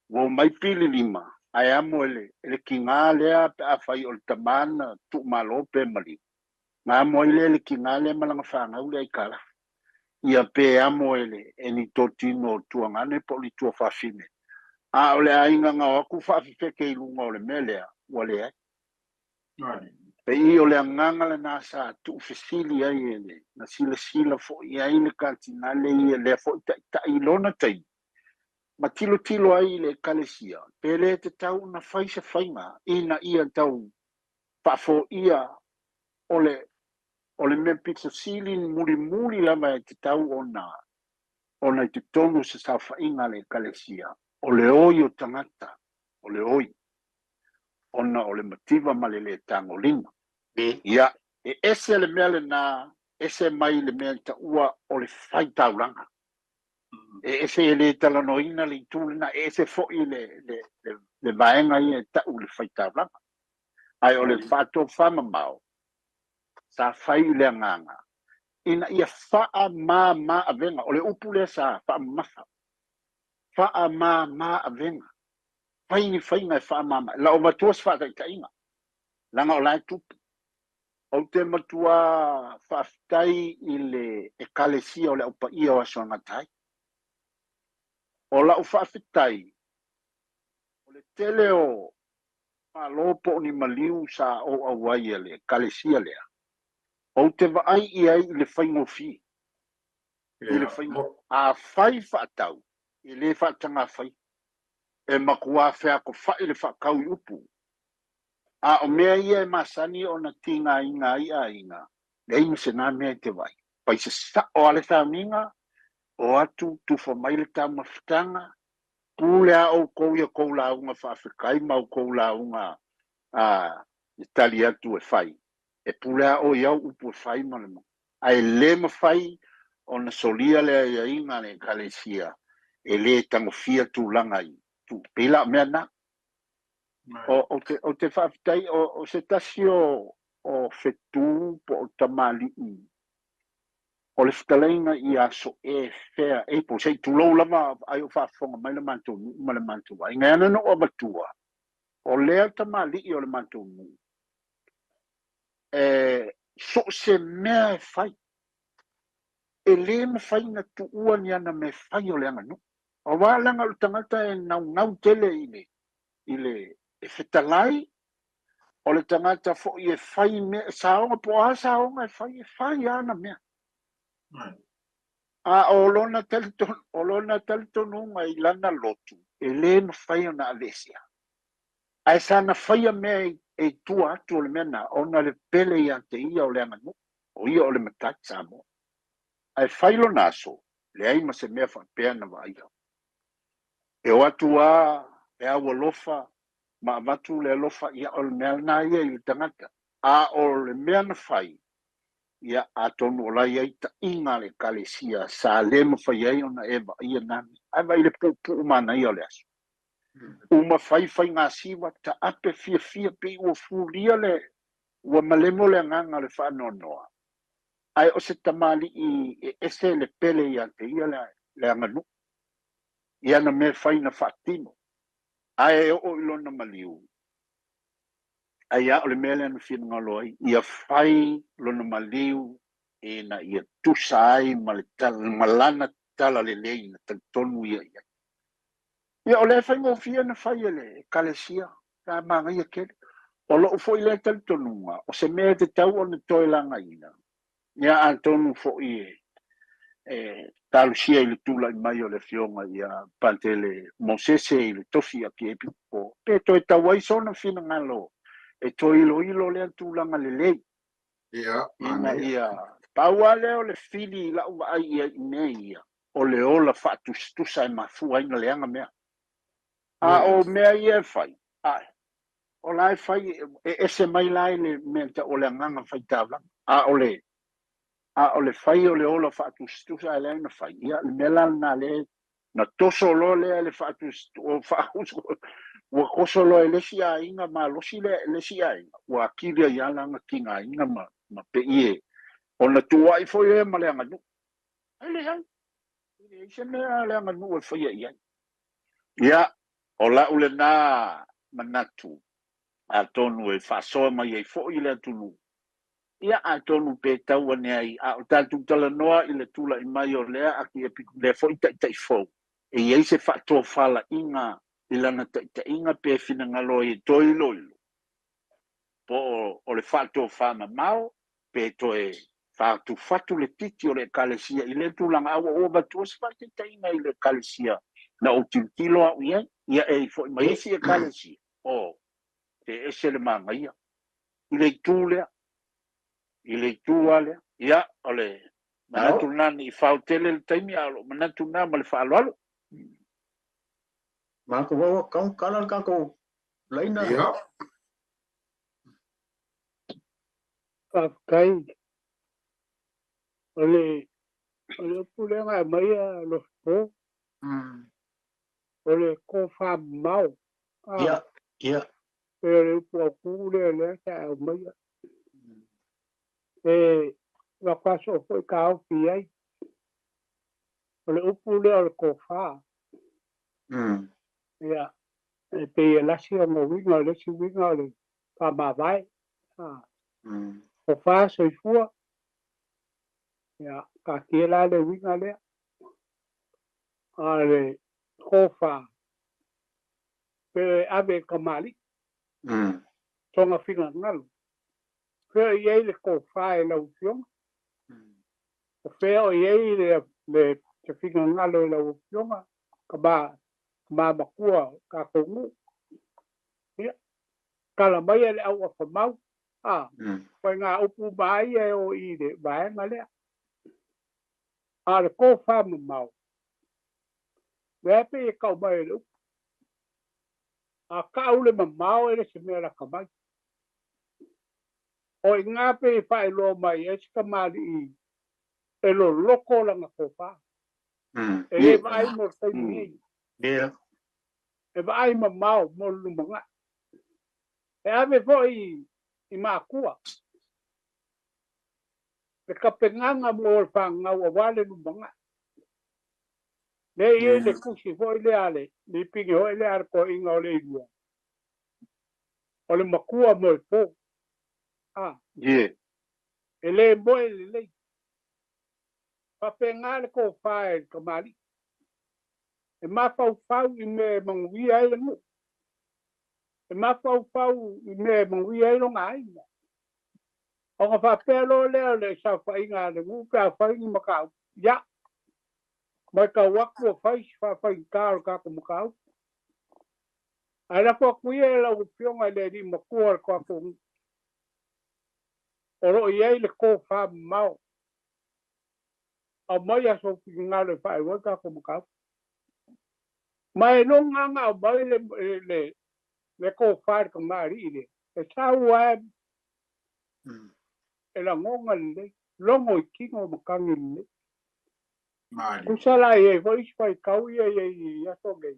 ua mai pili lima ai amo le kinga lea pe a whai o le tamana tu malo pe mali nga amo le kinga lea malanga whangau le ai kala ia pe amo e ni totino tuangane po li tua whawhine a ole a inga nga waku whawhifeke i lunga o le melea ua le ai pe i o le anganga le nasa tu fesili ai na sila fo i ai le kantina le i le fo ta i lona tai ma tilo ai le kalesia pe le te tau na faisa fainga ina ia tau pa fo ia o le me pizza sili muri lama te tau ona te tonu se sa fainga le kalesia o le oi o tangata o le oi ona o le mativa ma le tangolina ia ese le mele na ese mai le mele ta ua o le fai tauranga ese le talanoina le tulina ese fo i le vaenga i ta u le fai tauranga ai o le fato fama mau sa fai le nganga ina ia faa ma avenga o le upu le sa faa mafa faa ma avenga fai ni ngai faa ma la o matua faa ta inga langa o lai tupu o te matua whaftai i le ekalesia o le upa ia o aso ngatai. O la whaftai o le tele o malopo ni maliu sa o awai le ekalesia lea. O te vaai i ai i le whaingofi. I le whaingofi. A whai whaatau i le whaatanga whai. E makua whea ko whai le whaakau i upu. A o mea ia e masani o na tinga inga inga. Nei me se nā mea te vai. Pai se sa o ale tā minga, o atu tufa mai le tā mawhitanga, pūlea au kou ia kou launga whaafrikai, mau kou launga Itali atu e whai. E pūlea o iau upu e whai malama. Ai le ma whai o na solia lea ia inga le kalesia, e le tango fia tūlanga i. Tu pila mea na. O te whaafitai, o se tasi o whetū po o tamali i. O le whtaleinga i aso e whea e po sei tūlou lama ai o whaafonga mai le mantou ma le mantou ai. Ngai ana no o batua. O lea tamali i o le mantou mu. So se mea e whai. E le me whai na tu ua ni ana me whai o le anga no. O wālanga o tangata e nau tele i le e whetalai. O le tangata fo i e whai mea, saonga po a saonga e whai ana mea. A o lona talitonu ngai lana lotu, e le na whai o na alesia. Ai sa na whai a mea e tua atu o le mena, o na le pele i ante ia o le anganu, o ia o le matai samo. Ai whai lo naso, le ai ma se mea whapea na waia. E o atu e awa lofa, ma avatu le lofa ia o le mea na ia i le tangata. A o le mea na whai, ia atonu ola ia ita inga le kalesia sa le mawhai ai ona eva ia nani. Ai vai le pupu mana ia le asu. Uma fai ngā siwa ta ape fia pe ua furia le ua malemo le nganga le whanonoa. Ai o se tamali i ese le pele ia te ia le anganu. Ia na me fai na whatino. Ai o ilona maliu. Ai a o le mele na fina ngaloi. Ia fai lona maliu e na ia tusai malana tala le leina tonu ia ia. Ia o le fai ngofia na fai ele kalesia. Ka manga ia kele. O lo fo ile tal tonunga. O se mea te tau o ne toilanga ina. Ia antonu fo ie. Talusia i le tula i mai o le fionga ia pantele Mosese i le tofi a ki epi po. Pe toi tawai sona fina ngalo. E toi ilo le antulanga le lei. Ia, Ina ia. Paua leo le fili la ua ai ia ine ia. O le ola whatustusa e mafua ina leanga mea. A o mea ia fai. Ai. O lai fai ese mai lai le mea o le nganga fai tavla. A o le fai o le ola whatustusa e leanga fai. Ia le mela na le na toso lo le whatustusa o whauso. Ua koso lo e lesi a inga ma losi le lesi a inga. Ua kiria ia langa kinga inga ma pe ie. O na tua i foi e ma le anganu. Ai le hai. I se mea le anganu e foi e iai. Ia, o la ule na manatu. A tonu e whasoa mai e foi le atunu. Ia a tonu pe tau ane ai. A o tatu tala noa i le tula i mai o lea a ki e piku le foi tai fau. E iei se whatoa whala inga i lana ta inga pe fina ngalo i toilo ilo. Po o le whatoa whama mau pe toe fatu le titi o le kalesia i le tulanga awa o batua se whate ta inga i le kalesia na o tilo au iai ia e fo mai esi e kalesia o te ese le manga ia i le tūlea i le tūalea ia o le manatu nani i whautele le taimi alo manatu nā ma le whaaloalo Mako wawa kau kala kako laina. ia, Kai. Ole pulenga mai lo po. Ole ko fa mau. Ia. Ole po kule le ka mai. La paso foi ka fi ai. Ole upule ole ko fa. Ia. Pe la si mo winga le si winga le pa ma vai. Ko fa so fua. Ia, ka kila le winga le. Ale ko fa. Pe ave kamali. Tonga finga ngalu. Pe ye le ko fa e la usiong. Pe o ye le te finga ngalu la usiong. Ka ba bakua ka kongu. Ia. Kala mai le au fa mau. Koe ngā upu mai e o i de mai ngalea. Ale ko fa mau. Wepe e kau mai le upu. A ka ule mau e le se mea la kamai. O i ngā pe e whae lo mai e sika mali i. E lo loko langa ko fa. E le vai mo taimi ei. E vai mau mo lumunga. E ave fo i mākua. E ka penganga mo o whanga ua wale lumunga. Le i le kusi fo i le ale. Le pingi ho i le ale ko inga o le iua. O le makua mo i po. E le mo e le lei. Pa pengale ko whae kamali. E mafau i me manguia ai le mu. E mafau i me manguia ai lo ngā. O ka whapelo leo le sa whainga le mu ka whaingi makau. Ya. Mai ka waku o whaingi kāro kako makau. A la kua kuia e lau pionga le di makua le kua kongu. O ro iei le ko wha mau. A mai aso ki ngā le whae wai kako makau. Mai no nganga o mai le ko whae ka mari ile. E tau wae e la ngonga le. longo i kingo makangi le. Mali. Kusala e ko is fai kau e ya so ge.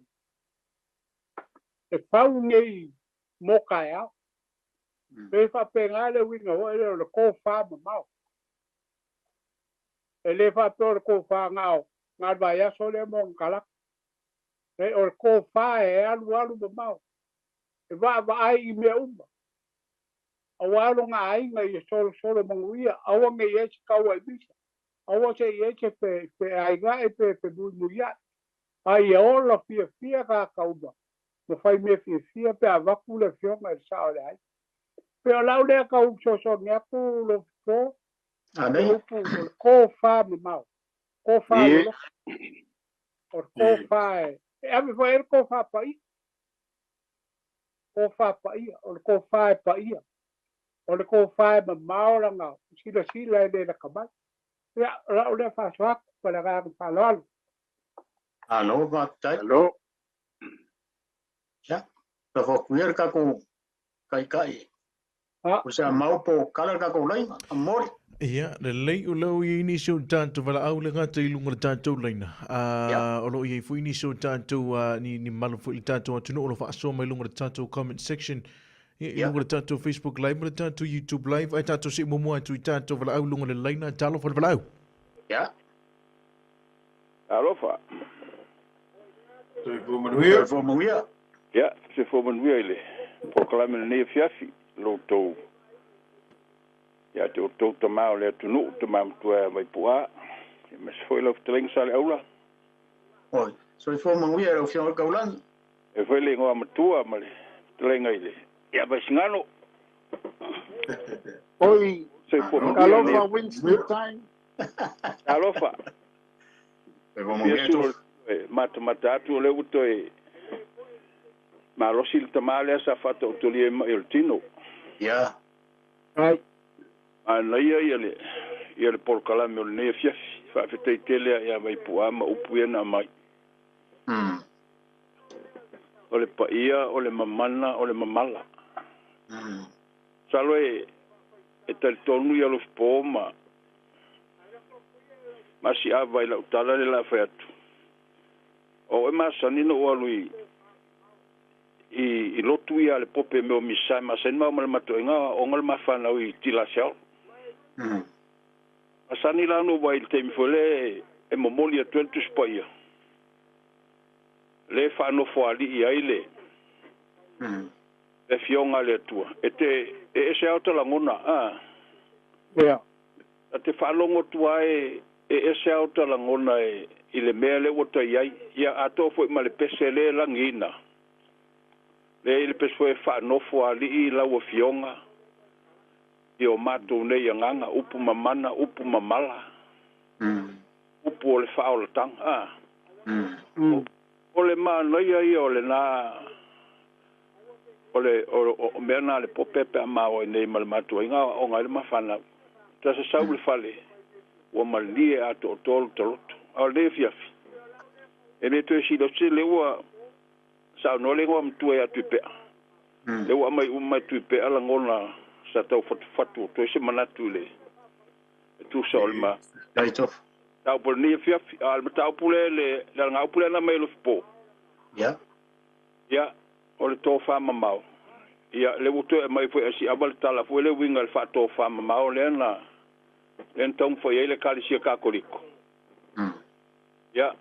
E pau ngai moka ya. Pe fa pe ngale winga o le ko fa ma. Ele fa tor ko fa ngao. Ngal ba ya so le mon kala. E o ko fa e alu ma. E va ai me uma. Awalo nga ai nga i solo manguia. Awa nga i eche kaua i bisa. Awa se i eche pe ai nga e pe muia. Ai ola fia ka kauba. Ma fai me fia pe avaku le fionga e sao le ai. Pe o lau lea ka so ngeaku lo fo. Pe Anei. upu ko fa me mau. Ko fa Ie. lo. O ko fa e. E ame fo e ko fa pa i. Ko fa pa i. O ko fa e pa i. O le ko fa e ma maora nga. Sila e le kamai. Ya, la le fa swak para ga pa lo. Alo, matai. Alo. Ya. Ta fo kuer ka ko kai. Ha. O sea, mau po kala ka ko lai, amor. Ia, le lei o lau i ini sio tātou wala au le ngata i lunga le tātou leina. O lo i fu ini sio tātou ni malafu i tātou atunu o lo whaasoa mai lunga le tātou comment section. I lunga le tātou Facebook live, le tātou YouTube live, ai tātou si momua atu i tātou wala au lunga le leina, talo whala wala au. Ya. Alofa. Toi fu manuia. Fo muia. Ja, se fo manuia ile. Proclame ne fiafi lo to. Ja, to mao le tunu to mam tua mai pua. Mas foi lo tling sale aula. Oi. So fo muia o fio ka ulan. E foi le ngwa matua male. Tling ile. Ja, ba singano. Oi. Se fo Alofa Winston time. Alofa. E fo muia to. Mata tu le uto e. Ma lo sil tamale sa fato to le il tino. Ya. Ai. Ana ia le porkalame o le ne fiafi. Whaafetai tele ia mai puama upu na mai. O le paia, o le mamana, o le mamala. Salo e talitonu ia lo fpoma. Masi ava ila utala le la featu. O e masanino o alui i lotu ia le pope me o misai masen ma le matoinga o ngal mafana i tila siao. Masani la no vai te mi fole e momoli a tuentu spaia. Le fa no fo ali ia ile. E fionga le tua. E se auto la ngona Ya. te fa longo tua e se auto la ngona e ile mele o to ia ato fo ma le pesele la ngina. Le ile pesfo e fa no fo ali la o fionga. Io mato nei nganga upu mamana upu mamala. Upu o le fa o le tang o le mana ia o le na o mena le popepe ama o nei mal mato inga o ngai mafana. Ta se sau le fale. O malie ato tol tol. O le fiafi. E le to si do se le wa sa no le ngom tu e atu pe. Le wa mai tu pe ala ngona sa tau fatu to se manatu le. Tu solma. Dai tof. Tau por ni fiafi al tau pule le ngau pule na mai lo po. Ya. Ya, o le tō whama mau. Ia, le wuto e mai fwe asi abal tala fwe le winga le wha tō whama mau le na. Le ntong fwe e le kalisia kakoriko. Ya.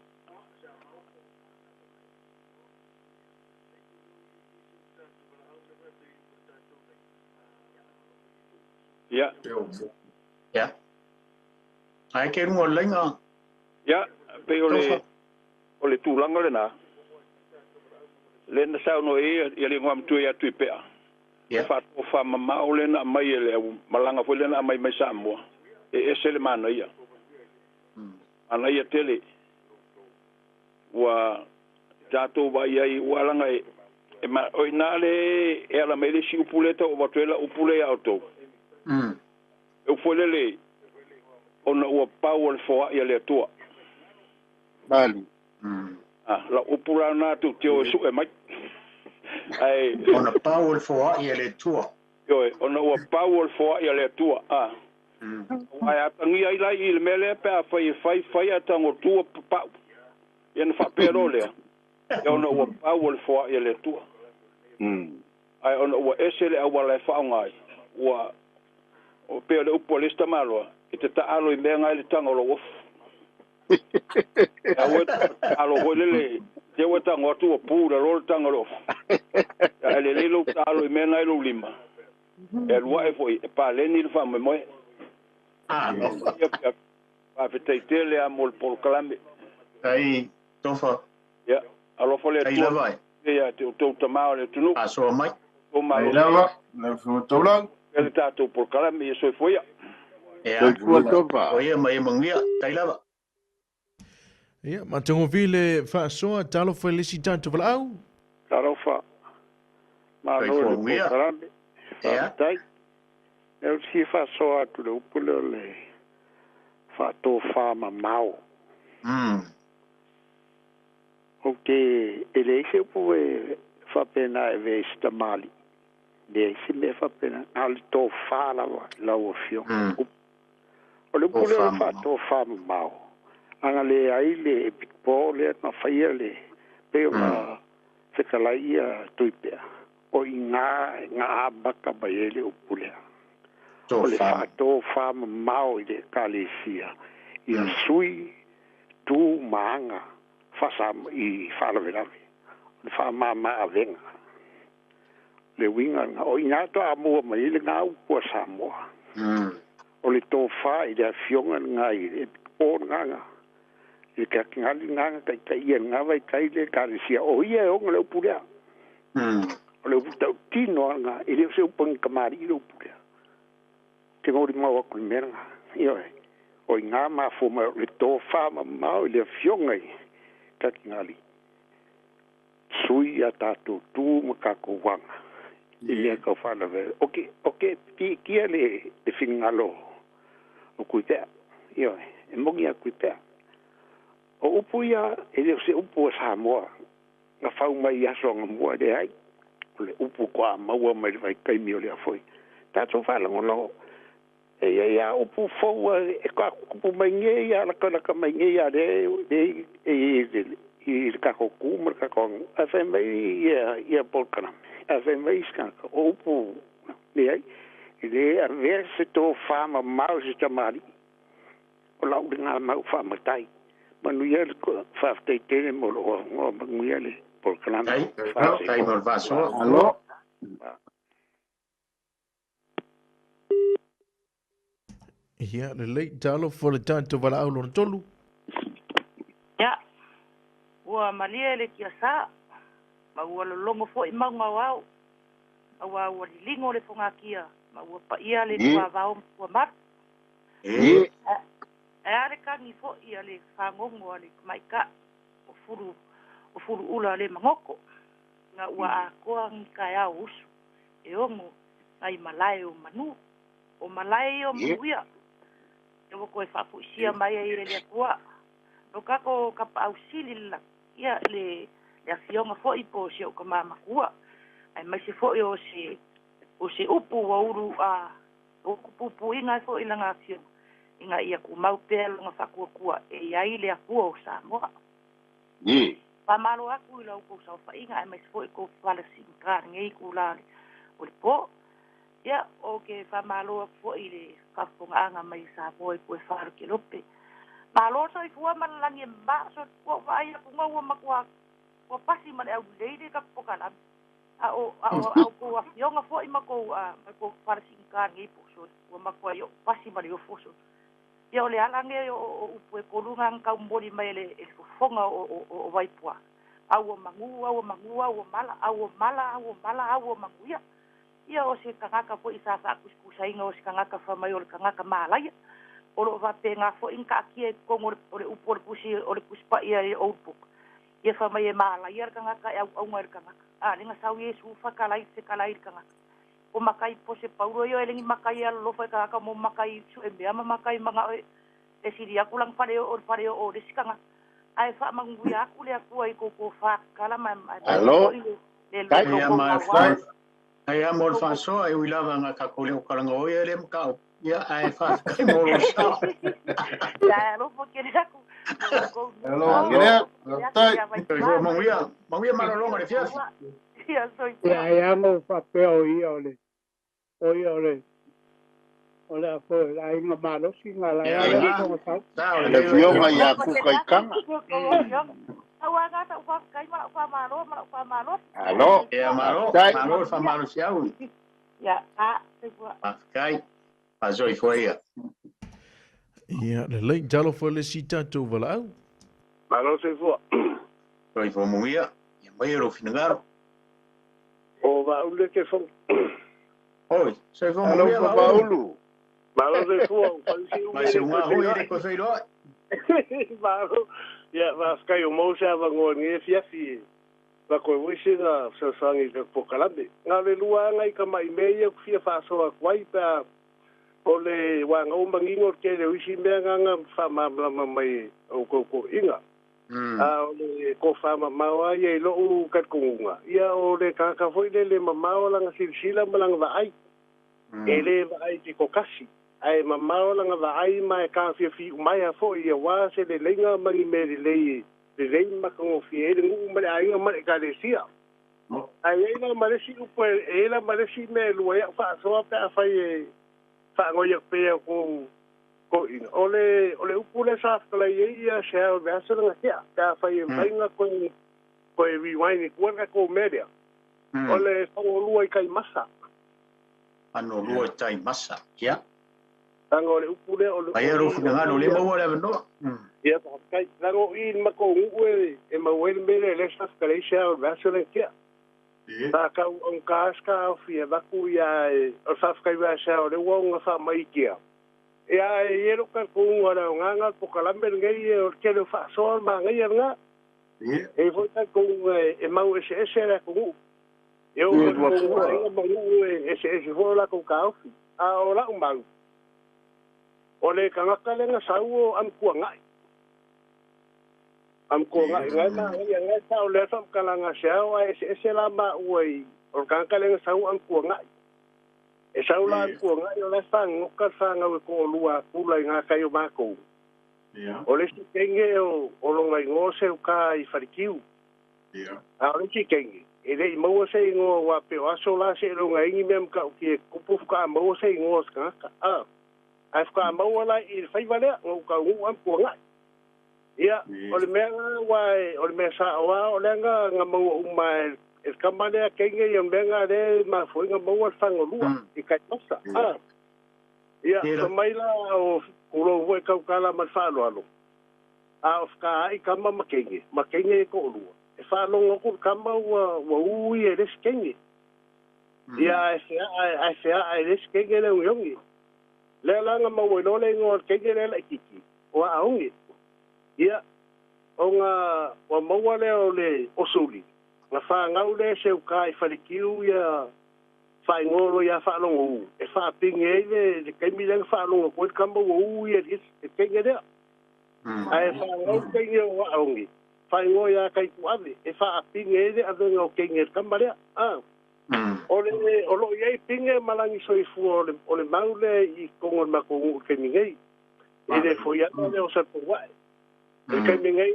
Ya. Ya. Ai ke mo lenga. Ya, pe o le tūlanga le na. Le na sao no e le ngam tu ya tu pe. Ya. Fa to fa mama o le na mai le malanga fo le na mai sa mo. E se le mana ia. Ana ia tele. Wa tato ba ia walanga e ma o ina le e ala mai le si upuleta o batela upule auto. E fo le ona o power for ia le tua. Bali. La upura na tu teo su e mai. Ai On a power for ia le tua. yo ona o power for ia le tua. Ai atangi ai lai I le mele pe a fai atango tua pa. Ia na whapero lea. Ia ona ua pau le fua ia le tua. Ai ona ua ese le awa le whaongai. Ua o peo le upo lista maloa. I te taalo I mea ngai le tango lo wofu. Ia ua taalo hoi lele. Te ua tango atu o pūra lo le tango lo. Ia le lelo taalo I mea ngai lo lima. Ia lua e foi. E pa leni le wha moe. Ia pa whetei le a mo le polkalame. Kai tofa. Ia. Alofa le Kai tua. lava. Ia te tau tamao le tunu. A soa mai. O malo. Lava, na futolang. Ele tātou polkalame ia soi foi. Ea. Tua tofa. O ia mai mangia. Kai lava. Ia, ma tongo vile whaasoa, talo whai lesi tātou wala au. Tarofa. Ma Kai no le fuangia. karame. Ea. Tai. Eu si fa so atu le upule le fa to fa ma mau. O ke ele se pu e fa pena e ve stamali. De si me fa pena al to fa la o fio. O le upule fa to fa ma mau. Anga le ai le po le na fa le pe ma se kala ia tuipea. O nga baka ba ele upule. O le whātō whāma mau I le kālesia. Ia sui tū maanga whasam I whālawenawe. Le whāmama a venga. Le winga o inato a mua mai le ngā upua Samoa. O le tō whā I le fionga ngā I le pō nganga. I le kakingali nganga kai ia ngawa I kai le kālesia. O ia e onga le upulea. O le uputau tino ngā I le upang kamari I le upulea. Te ngori mau aku meranga. Ioi. O I ngā mafo mai le tō whāma mau I le fiongai. Kaki ngali. Sui a tātou tū ma kako wanga. I lea kau whāna vere. Oke, kia le whingalo. O kui pēr. Ioi. E mongi a kui pēr. O upu ia, e leo se upu a Samoa. Nga whau mai asonga mua de ai. O le upu kua maua mai le vai kaimi o le afoi. Tātou whalango longo. Ya upu fo e ka upu mai ya la ka mai ya de e ka ko ku mer ka ko a fe mai ya polkana a fe mai ska upu ne ai de a verse to fama mau se chamari o la nga mau fama tai manu ya ko fa te te mo lo mo ya le polkana Kai mo vaso. Allo Ia, le lei talo wha le tātou wala au lona tolu. Ia, ua malia le kia sā, ma ua lolongo fo I maunga wau, ma ua lilingo le fonga kia, ma ua pa ia le kua wau ua mat. E are kangi fo ia le whangongo a le maika, o furu ula le mangoko, nga ua a koa ngai au usu, e ongo ngai malai o manu, o malai o manuia. Ewa koe whapuisia mai e le kua. No kako kapa au sili la. Ia le afionga fo I po se o ka mama kua. Ai mai se fo o se upu wa uru a o kupupu inga fo I langa afionga. Inga ia ku mau pēr langa whakua kua. E iai le akua o Samoa. Pamalo aku I lau kou sau whainga. Ai mai se fo I ko whala singkar. Ngei ku lale. O le po. Ia, o ke whamaloa fo I le whaponga mai sa boi koe wharu ke lope. Malo sa I fua malalangi e mba, so kua vai a kunga ua makua kua pasi mane au leide ka pokalam. Au kua fionga fo I mako whara singkar ngi po, so ua makua yo pasi mane yo foso. Ia o le alange o upu e kolunga ngau mbori mai le fonga o waipua. Au o mangu, au o manguia. Ia o se kangaka po I sa kuskusainga o se kangaka whamai o le kangaka maalaia. O lo wape ngā fo inka akia e kongo o le upo o le pusi o le puspa ia e outbook. Ia whamai e maalaia le kangaka e au ngai le kangaka. Lenga sau Yesu whakalai se kalai le kangaka. O makai po se pauro io e lengi makai ala lofa e kangaka mo makai su e meama makai manga e siri aku lang pareo o le sikanga. Ai wha mangu ia aku le akua I koko whakala mai. Hello? Kai amor faso ai uilava nga kakole o karanga o ele mkau. Ia ai fa kai mo lo sa. Ya, lo porque le aku. Hello, kene, tai. Ko mo ia malolonga le fiafi. Ya, soy ia mo whapeo ole. Ole. Ole a koe, la inga malo si ngā la Ia, ia ia. konga tau. Sa o Le le fionga ia ku kai kanga. Awa ga ta fa kai ma fa malo. Alo. ia malo Tai. malo fa malo siau. Ya, se fue. Pa kai. Pa zoi foi ia. Ia, le lei jalo fo le si tātou wala au. Malo se fue. Foi fo mo ia. Ia mai ro finagaro. O va ule que son. Oi, se fo Alo mo ia pa ba ulu. ulu. Malo se fue. Mas se unha hoi de ko foi lo. Malo. Ya, va skai o mo se va ngoni fiafi. Va ko wisi na se sangi ke pokalande. Nga le lua ngai ka mai meia ku fia fa so kwai pa ole wa ngau mangingo ke le wisi me nga fa ma mai o ko inga. Ole ko fa ma wa ye lo u kat kunga. Ya ole ka foi le ma la nga silsila malang va ai. Ele va ai ki ko kasi. Ai ma la nga va ai mai ka fi mai a foi ya wa se le lenga mangi me le le rei mako fi ele ngu male ai ma ka le sia ai ela male si upo ela male si me lu ya fa so pa fa ye fa ngo ye pe ko in ole upo le sa ka le ia se o va so nga sia ka fa ye venga ko vi wine ko nga ko media ole fa lu ai kai masa Ano lu tai masa. Ia. tango le upo le ole Ai ro finagaro le mo le no. ia pa kai tango in mako ngu e ma wel mele le sa ka le sia o va so nga sia ta ka on kaska fi ba ku ya o sa ka va sa o le wong fa mai kia ya e ro ka ku ngora nga ko kala mer ngai o ke le fa so ma ngai nga e fo ta ku e ma o se la ku e o ko ma ngu e se fo la ku ka a o la un bang o le ka ka le nga sa o am ku ngai am ko ngai ma ngai ta o le fa kala nga sa o se la ma oi o ka le nga sa o am ku ngai e sa o la ku ngai o le fa ngoka fa nga ko lua pula nga ka yo ma ko o le si kenge o lo ngai ngo se ka i farikiu a o le si kenge e le mo se ngo wa pe o so la se lo ngai ngi mem ka ki ku pu ka mo se ngo ska a ai ka mo la i fa vale ngo ka u am ku ngai ia o le mea wai o le mea sa wa o le nga mo mai e kamane ke nge yo menga le ma foi nga mo wa fango lua i kai masa ia so mai la o kulo voi ka kala ma fa lo alo a of ka ai kama ma kenge ko lua e fa lo ngo ku kama wa u i le skenge ia ai ai le skenge le yongi le la nga mo lo le ngo kenge le la kiki wa aungi ia o nga wa maua leo le osuli nga wha ngau le se ukai whalikiu ia whaingoro ia whalongo u e whapinge le kaimi lenga whalongo koe kamba u ia e kenge lea ai whangau kenge o waongi whaingoro ia kai kuave e whapinge le avenga o kenge kamba lea o lo iei pinge malangi soifua o le mau le i kongo makongu kemingei e le foiana le o sapuwae ke me ngai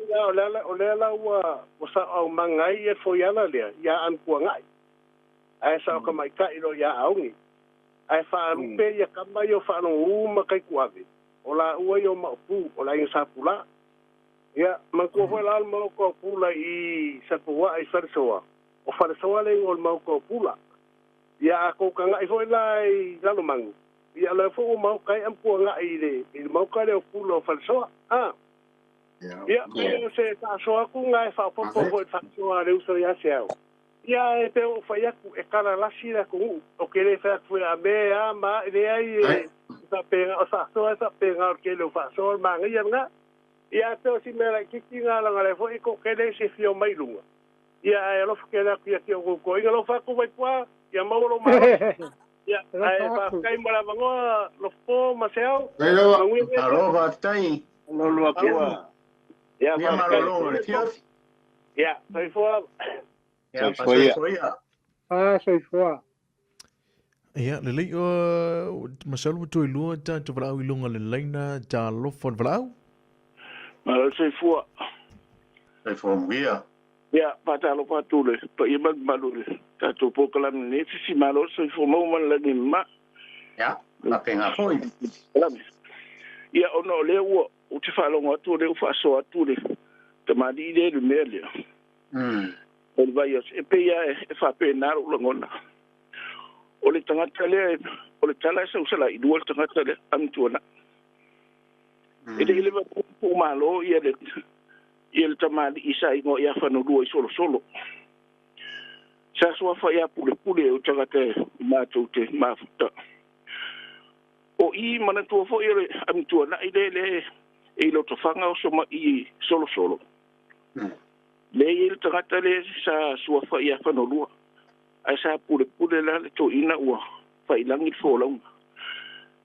o le wa sa au mangai e foi ala le ya an kuangai ai sa ka mai ka ilo ya aungi ai fa rupe ya kama yo fa no ma kai kuave o la u yo ma pu o la sa pula ya man ko foi la ma ko pula i sa pua ai fa soa o fa soa le o ma ko pula ya ko ka ngai foi la i la lo mangu ya le fo ma kai am kuangai le i ma ka le pula fa soa ia se ta so aku ngai fa po fa so le uso ya se ia e pe o fa ya e kala la sira ku o que le fa fu a me a ma de ai sa pe o sa pe nga ke le fa so ma ngai nga ia te o si me la ki nga la ngale fo ko ke le se fio mai lunga ia e lo ke la ki ki o ko inga lo fa ku vai kwa ia ma lo ma ia ai fa kai mara bango lo fo ma seo alo va tai Lo lo akua. Ya, ia malolo le fiafi ya, soy fua. ia pa soifua soifua Ia, le lei o masalu tu ilua tātou wala au ilunga le leina tā lofon wala au. Ma le sei fua. Sei fua mwia. Ia, patalo patule, pa ia malule. Tātou pokalam ne fisi malo sei fua mau man lagi ma. Ia, la penga foi. Ia, ono le ua, o te whalonga atu le uwhaso atu le. Te madi le mea lea. O le vai e pe ia e whape naru langona. O le tangata lea, o le tala sa usala i dua le tangata lea, amtuana. E le ilewa po malo ia le tamali isa ingo ia whanurua i solo. Sa sua wha ia pule o tangata mātou te mafuta. O I mana tua fo ia le amtuana i le e lo to fanga o soma I solo. Le il tangata le sa sua fa ia fa no lua. Ai sa pule la le to ina ua fa ilangi fo la.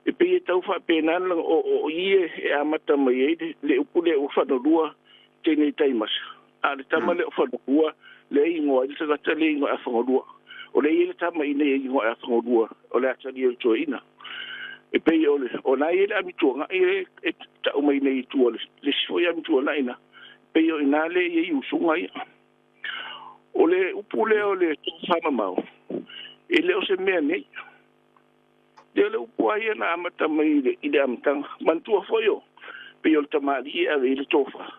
E pe tau fa pena o I e amata mai le pule o fa no lua te nei taimas. A le tama le o fa no lua le ingo il tangata le ingo a fa no lua. O le il tama ine ingo a fa no lua o le atani o to ina. E pe o na ele amitua e ta o mai nei tu le sifo ia amitua na ina pe o ina le i usunga ia o le upule o le fama mau e le o se mea nei le upu ai na amata mai i le amatanga mantua foi o pe o le tamali ia le tofa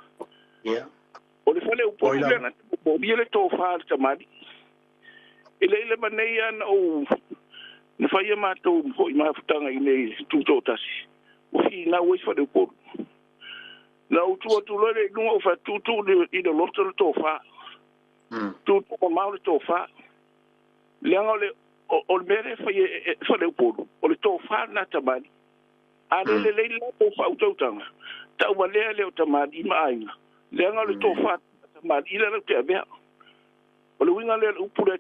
o le fale upu le na o bia le tofa le tamali e le manei ana o na fai matou hoi mafutanga i nei tuto tasi. O fi na wei fa de po. Na o tu le no fa tutu i de loto le tofa. Tutu o mau le tofa. Le ngole o mere fa de po. O le tofa na tamani. Ale le tofa o tanga. Ta wa le o tamani mai. Le ngole tofa tamani ile le te bea. O le winga le upure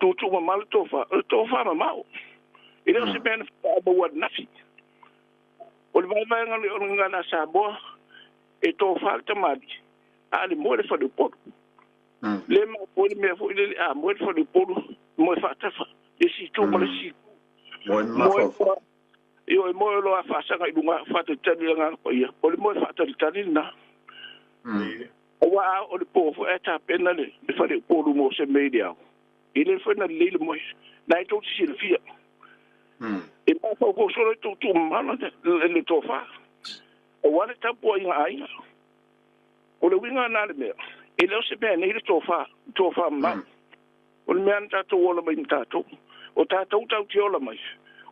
tutu o mau le tofa ma mau. Ele o se bene fa bo nafi. O le vai ngana sa bo e to falta madi. Ali mo le fa de pot. Le ma po le me fo le mo le fa de pot mo fa ta fa. E si tu mo le si. Mo fa. Io mo lo fa sa ga dunga fa te tani nga ko ia. O le mo fa ta tani na. O wa o le po fo eta pena le fa de pot mo se media. Ele fa na le mo na to si le fia. E pa fa ko solo tu mana le tofa. O wale tapu ai ai. O le winga na le me. E le se be nei le tofa ma. O le man tatu ola mai tatu. O tatu tau ti ola mai.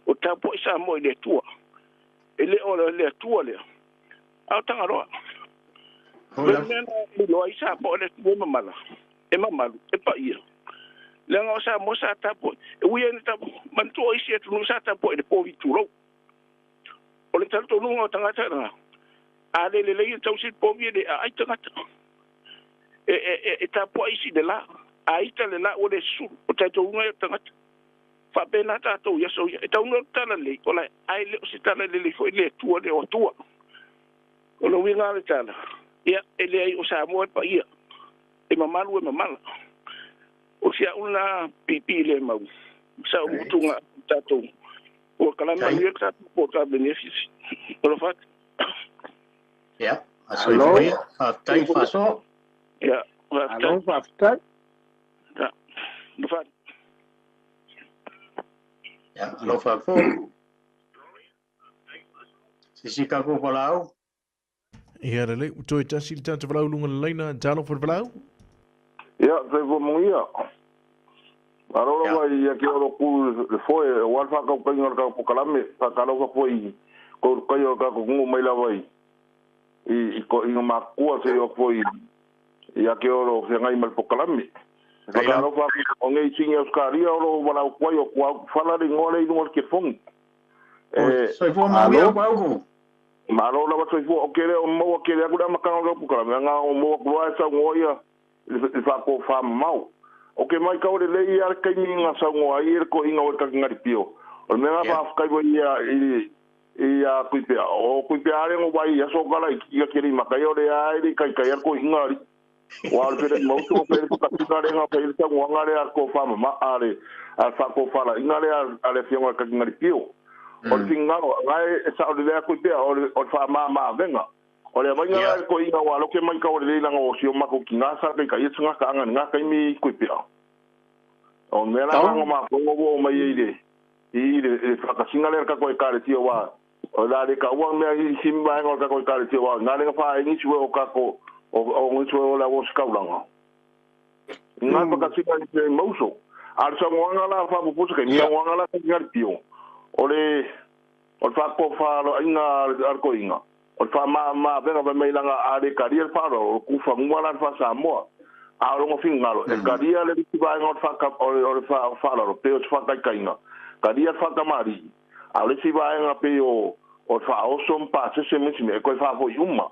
O tapu isa mo le tua. E le ola le tua le. Au tanga roa. Le man lo isa po le tua mala. E mamalu e pa ia. Le nga sa mo sa tapo e wi ni tapo man to isi tu no sa tapo e po vituro o le tanto no tanga tanga a le tau si po vi de ai tanga e tapo isi de la ai ta le la o le su o tato nga tanga fa pena tato ya so e tau no tala le o la ai le si tala le fo le tua le o tua o lo winga le tala ia ele ai o sa mo pa ia e mamalu e mamala o sia una pipi le mau sa utunga tato o kala mai e tato po ta benefits por fat ya aso ia tai faso ya alo fafta ya do fat ya alo fafo si ka ko palau Ia le utoi tasi le tātou walau lunga le leina talo for walau. Ia, te vomuia. Arora vai ia ke oro ku le foi o alfa ka ko ngor ka pokalame ka kalo ka foi ko kayo ka ko ngu mai la vai. I ma ku se yo foi ia ke oro se ngai mal pokalame. Ka kalo fa o ngai singa skaria oro wala ko yo ko fala de ngole ngor ke fong. Soy fo ma ia ko. Malo la va o kere o mo kere ku da makanga ku kala nga o mo ku sa ngoia il fa ko fa mau o ke mai ka o le ia ka ni nga sa ngoia ko inga o ka ngari pio o me nga fa ka ia ku pe o ku pe ale ngo vai ya so kala ia kere maka yo le ai ka ko ingari Wa pere mo to pere ko ka le nga pere ta ngwa le ko fa ma ale a fa ko fa la ngale ale fi ngwa ka ngari pio. O tingalo ngai sa o le ko te o fa ma venga. O le mai ngala ko inga wa lo ke mai ka o le langa o sio ma ko kinga sa ke ka yetsunga ka nga ka mi ko pia. O me la ngo ma ko ngo mai ide. I fa ka singale ka ko ka le tio wa. O la de ka wa me i simba ngo ka ko ka le tio wa. Ngale fa ni chwe o ka ko o ngitswe o la wo skaulanga. Nga pa ka sika ni moso. Al sa nganga la fa bu pusa ke ni nganga la ka ngar pio. Ole o fa ko fa lo inga ar ko inga. O fa ma venga ba mai langa ale career fa lo ku fa ngwala fa sa mo. A lo ngo fingalo. E career le ti ba ngo fa ka o fa lo pe o fa ka kainga. Career fa ka mari. A le ti ba nga pe o fa o som pa se me ko fa fo yuma.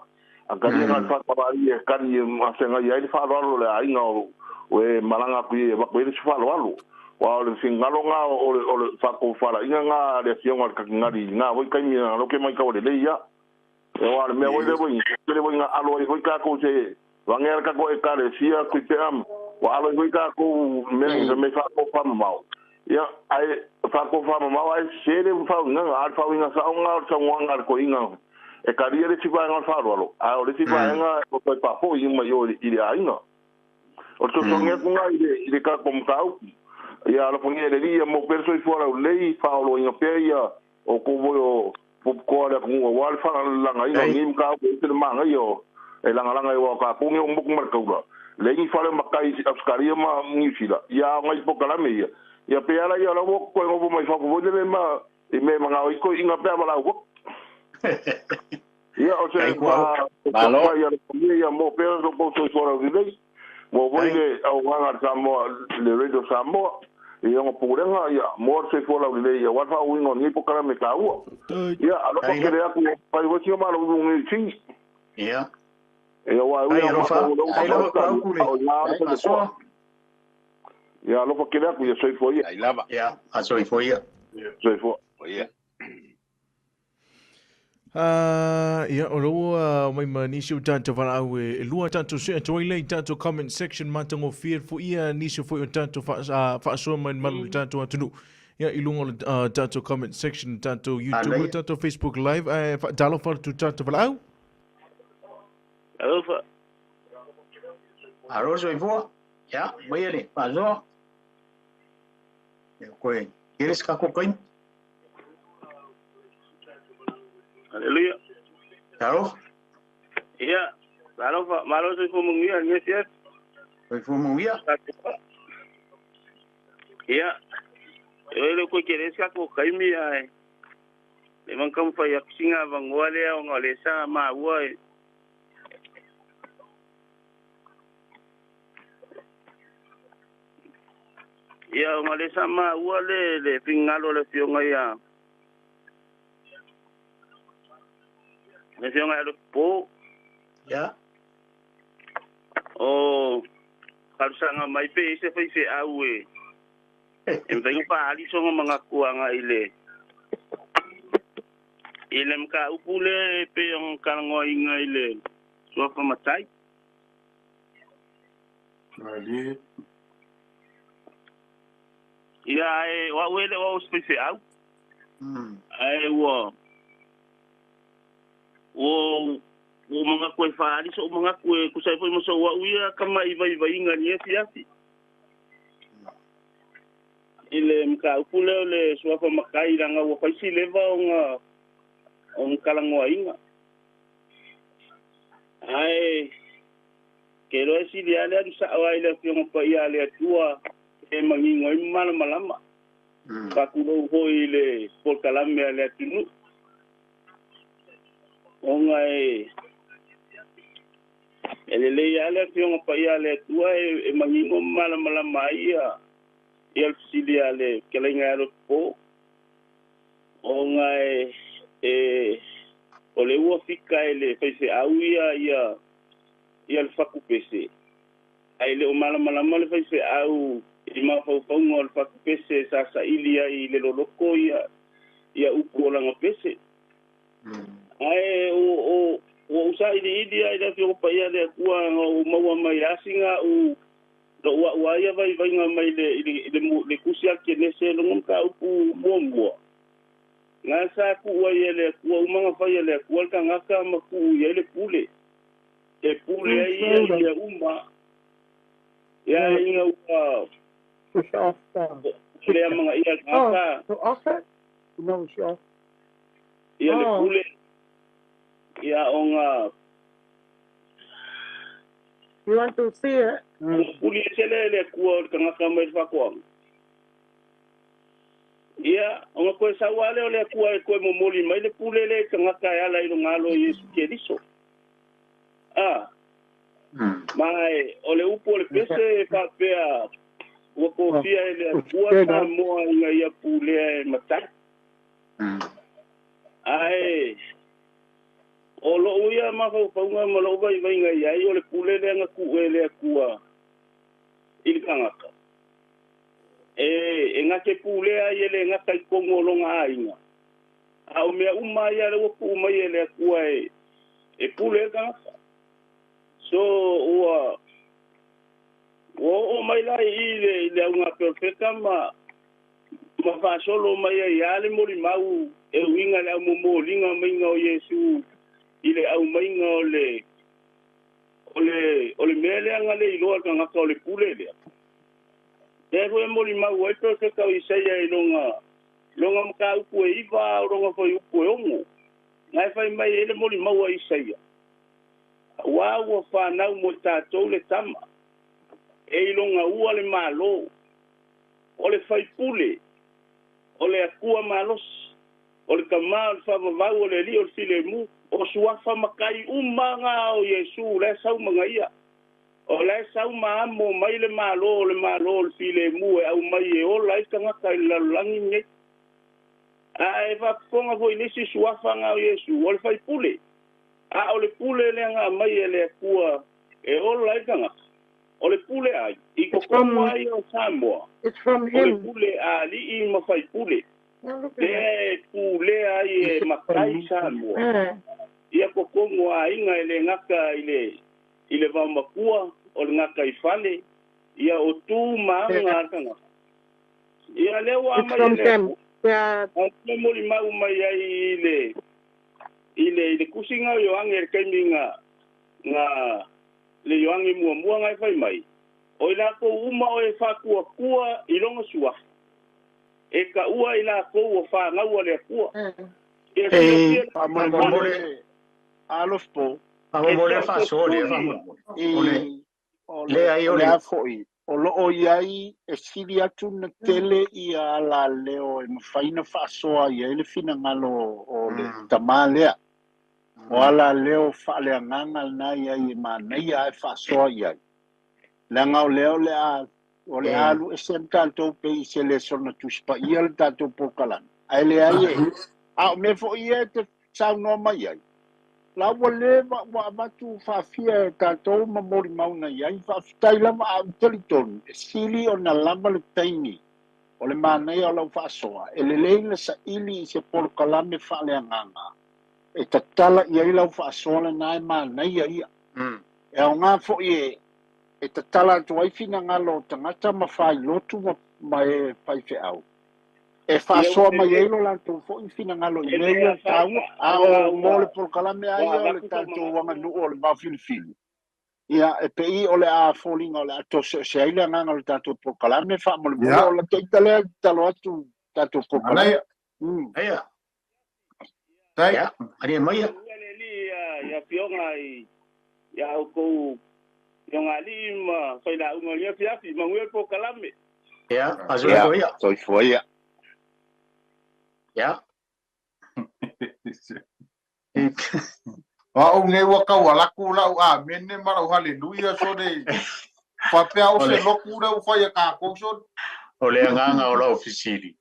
A career nga fa ka mari e career ma se nga ia fa lo le ainga o we malanga ku e ba ko le fa lo. Wa le singalo nga o fa ko fa la inga nga le fio nga ka ngari nga wo kai mi no ke mai ka o le ia e wa le me wo le wo nga alo i ka ko se wa nga ka ko e ka le sia ku te am wa alo i ka ko me fa ko fa ma ya ai fa ko fa ma wa se le fa nga al fa nga sa nga ko inga e ka ri le ti ba nga fa lo a o le ti ba nga ko pa po i ma yo i ainga o to so nga nga i ka ko ka ia lo pongia le dia mo perso i fora lei fa lo inga peia o ko vo o ko ala ko wal fa la ngai ngi ka ko te manga yo e la ngala ngai wa ka ko ngi mo ko marka le ngi fa le makai afskaria ma ngi fila ia ngai po kala me ia pe ala ia lo ko ngo mai fa ko le ma e me manga o ko inga pe bala ko ia o se fa lo ia mo perso ko so fora lei mo voile au nga samo le redo samo e ngo purenga ia mo se fola le ia wa fa wingo ni po kala me ka u ia alo ko kere aku pai wo tio malo ngi chi ia e wa u ia fa ai lo ka ku le ia alo ko kere aku ia soi foi ai lava ia a soi foi soi foi ia ia o lo mai manisi o tanto wala au e lua tanto se toi lei tanto comment section matango fear fo ia nisi fo o tanto fa so man malu tanto atunu ia ilungo tanto comment section tanto YouTube tanto Facebook live dalo fa tu tanto wala au alo fa aro so fo ia mai ele pa zo e ko queres ka ko coin Aleluya. Claro. Iya, claro, malo soy como un día, ¿no es cierto? Soy como un día. Iya. Yo lo que quiero es que ako kaimi ay. Le man kam fa yak singa bangwale o ngale sa ma wa. Iya, ngale sa ma wa le pingalo le fio ngaya. Nasi orang ada po, ya. Oh, kalau sangat mai pe se fai se awe. Empeng pa ali so mengaku anga ile. Ilem ka upule pe yang kalangoi inga ile. So fa matai. Ali. Ya wa wele wa spese au. Ai wa. O mga kwe fali so mga kwe kusai po mo so wa uya kama iba inga ni esi ile mka upule le so fa makai langa wa fa si leva on kalango inga ai kero esi dia le sa wa ile fiong pa ia le tua e mangingo malama ka kuno ho ile por kalame le tinu ongai ele ya le fiong pa ya le tua e mangingo mala mai ya el silia le kelenga ro po ongai ole wo fika ele fese auia ya el faku pese ai le mala le fese au ima fa ngol faku pese sa ilia ile loloko ya uko la ngopese ai o sa ili ai da fio pa ia le kua o maua mai asinga u lo wa ia vai nga mai le kusia ke ne se lo ngka u mo nga sa ku wa ia le kua u manga fa ia le kua ka ngaka ma ku ia le pule e pule ai ia uma ya inga u le mga ia ngaka no sure ia le pule ia onga. You want to see it? Puli selele kua kanga kama fa ko. Ia, onga ko sa wale ole kua ko mo moli mai le pulele kanga ka ala ino ngalo Yesu Kristo. Mai ole upo le pese fa pea o ko fia ele kua ta mo nga ia pule mata. Ai o lo ia ma ko nga ma lo vai nga ia i ole pule le nga ku ele kua il kangaka e nga ke pule ai ele nga kai ko ngolo nga inga a o me uma ia le ku mai ele kua e pule kangaka so o mai lai ile nga perfecta ma fa solo mai ia le mori mau e winga le mo linga mai nga o Yesu ile au mainga ole mele anga le ilo ka nga ole pule le e ko moli ma wo to se ka isa ya longa mka ku e iva longa fo ku ongo ngai fai mai ele moli ma wo isa ya wa wo fa na mo ta to le tama e longa u le malo ole fai pule ole akua malos ole kamal fa va ole li ole file mu o suafa makai umanga o Yesu le sau manga ia o le sau ma mo mai le malo le file mu e au mai e o lai tanga kai la langi ne ai va ponga vo inisi suafa nga o Yesu o le fai pule o le pule le nga mai le kua e o lai tanga o le pule ai I ko komo ai o Samoa it's from him o le pule ali I ma fai pule le pule ai e makai Samoa ia ko kongo a inga ile ngaka ile va makua o ngaka I fale ia o tu manga tanga ia le wa mai le yeah o moli mau mai ai ile kusinga yo anger keminga nga le yo angi mua ngai fai mai o ila ko uma o e fa kua ilonga sua e ka ua ila ko o fa nga ua le kua alof po mole fa sole fa le ai ole foi o lo o iai e sili atu na tele I ala leo e mawhaina fa soa I ele fina ngalo o le tamalea o ala leo fa le ngangal na iai ma nei ai fa soa iai la ngau leo le a o le alu e sem tanto pe I se le sona tuspa ia le tanto pokalan ai le ai a me fo ia te sau no mai ai la wale ma tu fa fia tanto ma mori mauna ia fa stai la ma teliton sili ona lama le taini o le mana ia lo fa soa ele le sa ili se pokalan me fa le nganga e tatala ia I lau fa soa le nai mana ia e o ngā fo ie e tatala tu ai fina ngalo tangata ma fai lotu ma e fai fe au e fa soa ma ye lo la tu fo fina ngalo I le tau a mo le kalame ai o le tanto wanga nu o le ba fil ia e pe I o le a falling o le ato se ai le nganga le tanto kalame fa mo le o le te tale talo atu tanto kalame ia tai ani mai ia pionga ia ko yonga lima fai la uma ia fiafi manguel po kalame ia azo ia so foi ia o nge waka wala ku la a menne mara haleluya so de fa pe au se loku re u fa ka ko so o le nganga o la ofisili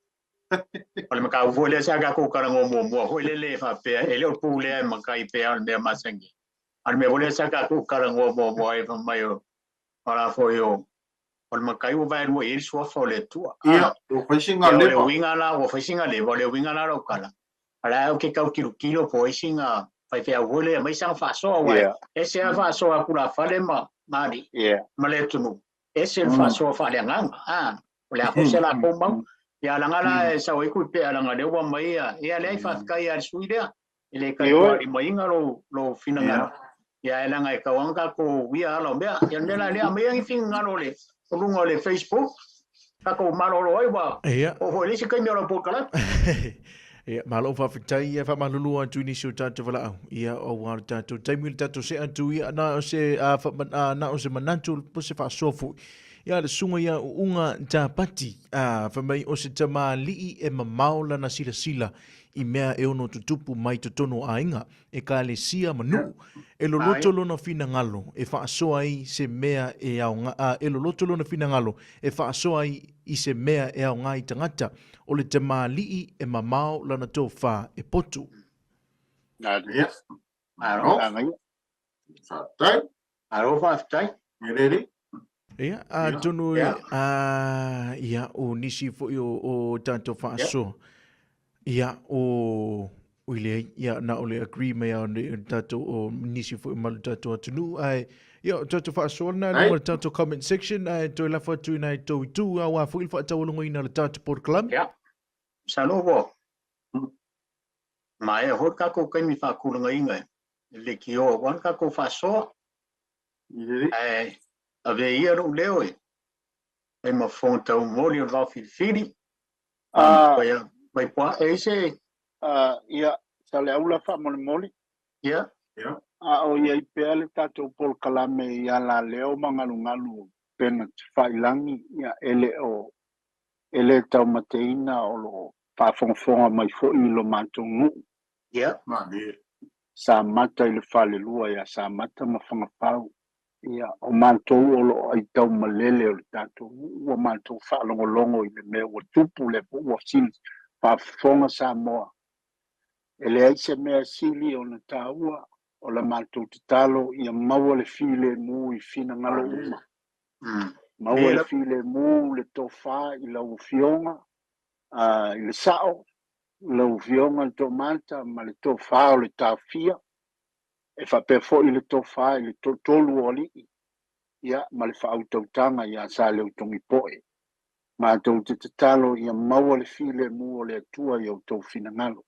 o le maka vo le sa ga ko ka ngo mo ho le fa pe ele o pu le maka I pe al me masengi al me vole sa ga ko ka ngo mo e fa mai o para fo yo o le maka u vai no e so fo le tu ia o fishing le winga la o fishing le o le winga la o kala ala o ke ka kilo po singa fai fea hole mai sang fa so wai e se fa so a kula fale ma mari ma le tunu e se fa so fa le ngang o le ko se la ko mau ya la ngala sa wai ku pe la ngale wa mai ya le fa ka ya suida ile ka ko mai ngalo lo fina ngalo ya la ngai ka wanga ko wia lo bea ya ndela le mai ngi fin ngalo le lungo le Facebook ka ko malo lo wa o ho le se ka mi lo po kala ia malo fa fitai ia fa malulu atu ni so tatu vala au ia o wa tatu taimi tatu se atu ia na o se fa na o se manatu po se fa sofu ia le sunga ia unga tapati fa mai o se tama li e mamaula na sila sila i mea e ono tutupu mai totono ainga e ka le sia manu e lo lotolo na fina ngalo e fa so ai se mea e au e lo lotolo na fina ngalo e fa so ai i se mea e au ngai tangata o le te maalii e mamao lana tō whā e potu. Yes. Aro whāwhitai. Mereri. Ia, tonu ia o nisi fo o tātou whaaso. Ia o uile ia na ole agree mai au tātou o nisi fo i malu tātou atunu. Ia, tātou whaaso na luma tātou comment section. Toi lafa tu nai tau i tū. Awa fo ilfa tau longo ina le tātou Port Kalam. Ia. Sanogo. Mai hot ka ko kai mi fa kulanga inga. Le ki o wan ka ko fa so. Ave ia ro leo e. E ma fonta o moli o va fili. Vai pa e se ia sale aula fa moli. Ia. O ia i pele tato Pol Kalame ia la leo mangalu pena failangi ia ele tau mateina o lo whaafonga mai fo i lo mātungu. Ia. Sa mata i le whale lua ia sa mata ma whangapau. Ia o mātou o lo ai tau malele o le tātou. Ua mātou whaalongolongo i le mea ua tupu le po ua sili whaafonga sa moa. Ele ai se mea sili o na tāua o la mātou te talo ia maua le file mu i fina ngalo uma. Maua le file mu le tofa i la ufionga. I le sao, le ufionga le tomata, ma le tofa o le tafia. E fa perfo i le tofa i le tolu o li. Ia, ma le fa autautanga ia sa le utongi poe. Mātou te talo ia maua le file mu o le atua i au tau fina ngalo.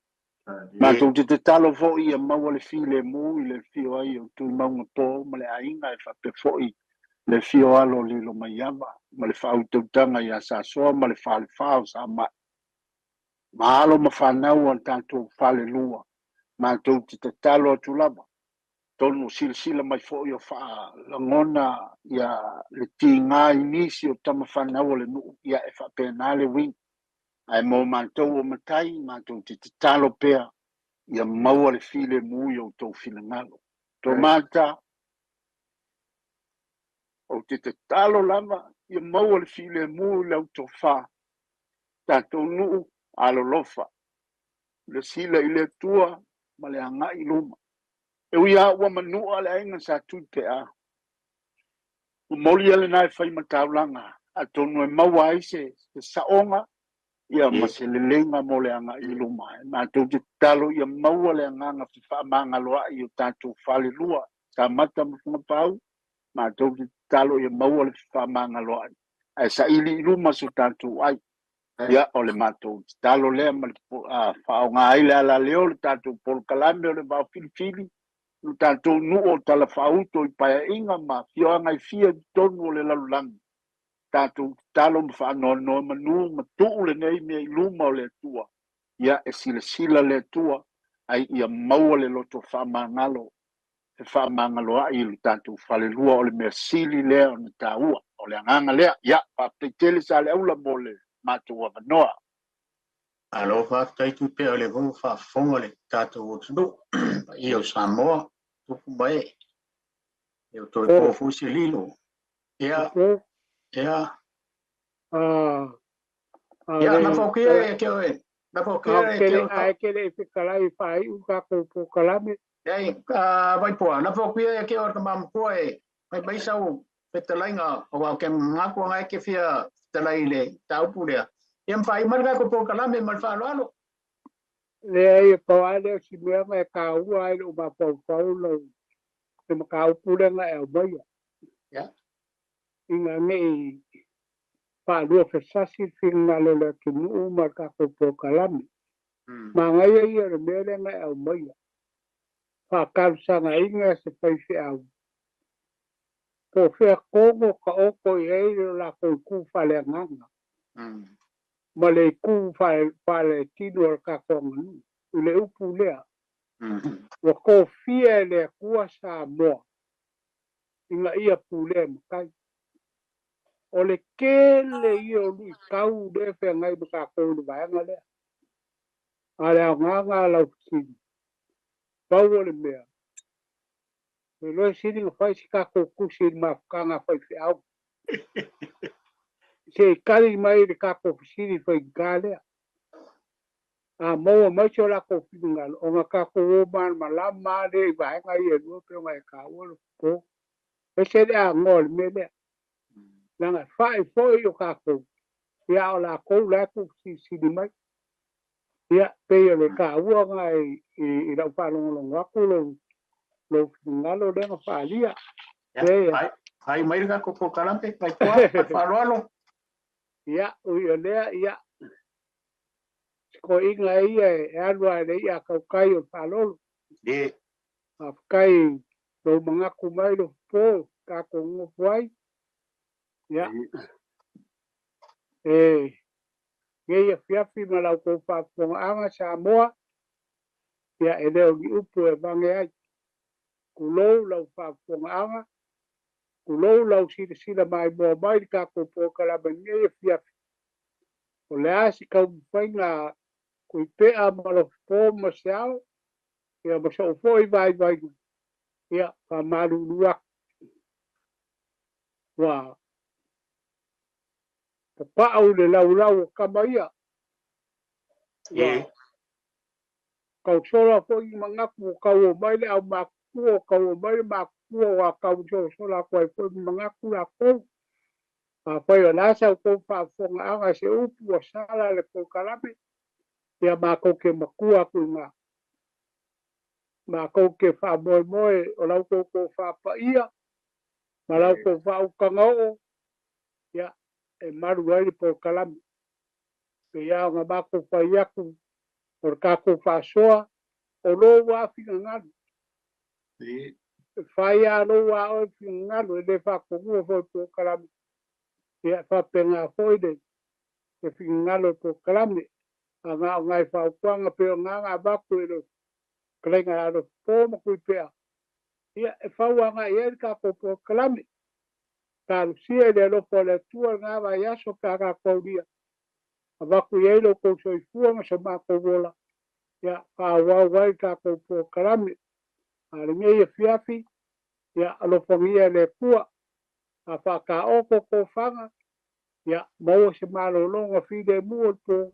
Mātou te talo fo ia maua le file mu i le fio ai o tui maunga po, ma le ainga e fa perfo i le fio alo li lo maiava, ma le fa autautanga ia sa soa, ma le fa le fao sa mai. Mahalo mawhanau an tātou whale lua. Mātou te talo atu lava. Tonu sila mai fo i o wha langona ia le ti ngā inisi o tama whanau le nuu ia e wha penale wing. Ai mo mātou o matai, mātou te talo pea ia maua le file mui o tau fina ngalo. Tō māta o te talo lava ia maua le file mui lau tō wha. Tātou nuu alolofa. Le sila i le tua, ma le anga i luma. E uia ua manua le ainga sa tupea. Umoli ale nai whai mataulanga. A tonu e maua aise, se saonga, ia maselelenga mo le anga i luma. Nā tau te talo ia maua le anga whiwha maanga loa i o tātou whale lua. Sa mata mwhunga pau, nā tau te talo ia maua le whiwha maanga loa. Ai sa ili i luma so tātou ai. Ia o le mātou talo lea ma whao ngā aile ala leo le tātou Pol Kalame o le wao filifili. Le tātou nuo tala whauto i paia inga ma fio ngai fia tonu o le lalulangi. Tātou talo ma whaanono manu ma tuu le nei mea i luma o le tua. Ia e sila le tua ai ia maua le loto whamangalo. E whamangalo ai le tātou whalelua o le mea sili lea o le tāua. O le anganga lea, ia, papeitele sa le aula mo le mātua manoa. Alo whaatai tu pea le hou whaafonga le tātou o tunu. I o Samoa, tuku mai. I o toi pōfu se lilo. Ia. Ia, na whaukia e keo e. Na whaukia e keo. Ai kere e whikalai whai uka ko Kalame. Ei, vai poa. Na whaukia e keo ka mamapua e. Mai maisau petalainga o wau ke ngakua ngai ke whia talai le taupu lea. Ia mwhai marga ko Pol Kalame mal whaaloalo. le ai ko ale si me me ka u ai o ba po lo te ma ka u pule nga e mai Ya. inga nei pa lu fe sasi finga le ki mu ma ka ko po kalami ma nga ye le me le nga e mai pa ka sanga inga se pai se au ko fe ko ko ye la ko ku fa le nga ma le ku fa le tino ka ko le upu lea wa ko fia le kua sa mo inga ia pule makai o le kele ia o lui kau de fe ngai baka ko le vanga le ala nganga la usini pau le mea lo sini fai sika ko kusi ma kanga fai fe au se kali mai de ka ko sini fai gale a mo mo cho la ko finga o nga ka ko man malama de vanga ia no pe mai ka o ko ese de a ngol me le nanga fai foi o ka ko ya o la ko la ku si di mai ya pe le ka u nga i la pa lo nga ku lo ngalo de nga fa lia Ya. Ai mai ka ko kalampe pai kwa fa lo. Ya o le ya ko inga ia e alwa le ia ka kai o fa lo De a kai lo manga ku mai lo po ka ko ngo foi ya ia fiafi ma lau ko whaaponga sa moa, ia e leo ni upu e vange ai. Kulou lau whaaponga, kulou lau sila mai moa mai ka ko pōkala mani ia fiafi. O le asi kau mwhainga kui pea malo pō masiao, ia masao fo i vai, ia whamaru luak. Wa pa'au le lau kamaia. Kau sola fo i mangaku kau mai le au makuo kau mai makuo wa kau sola ko fo i mangaku la ko a fo i nasa ko fa fonga anga se upu sala le ko kalape ia mako ke makua ku nga mako ke fa moi o lau ko fa pa ia ma lau ko fa u kangao ia e maru ai po kalape ia nga mako fa ia ku por ka ko fa soa o lo wa finga ngalo fai a lo wa o finga ngalo le fa ko mo fo to kalame ia fa penga foi de e finga ngalo to kalame anga ngai fa kwanga pe nga ba ko lo klenga ado po mo ku pe ia e fa wa nga ia ka ko to kalame tal si e de lo po le tu nga va ya so ka ko dia aba ku ye lo ko so fu nga so ma ko vola ya ka wa ka ko po kalame ale ngai fiafi ya alo famia le kua a fa ka o ko fanga ya mo se malo longa fi de muto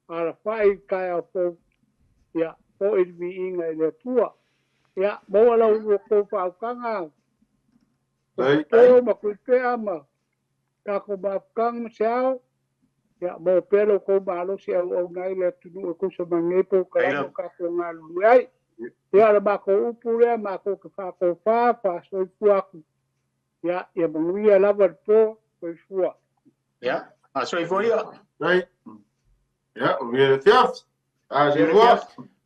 ala fai ka o po ya po it bi inga le tua ya mo la u ko fa kanga o ma ku te ama ka ko ba kang sao ya mo pelo ko malo se o nai le tu ko so mangepo ka ko ngalu ai ya la ba ko upure ma ko fa so fuaku ya e mangua lava po foi fua ya a so foi ya right ya o le fiaf a se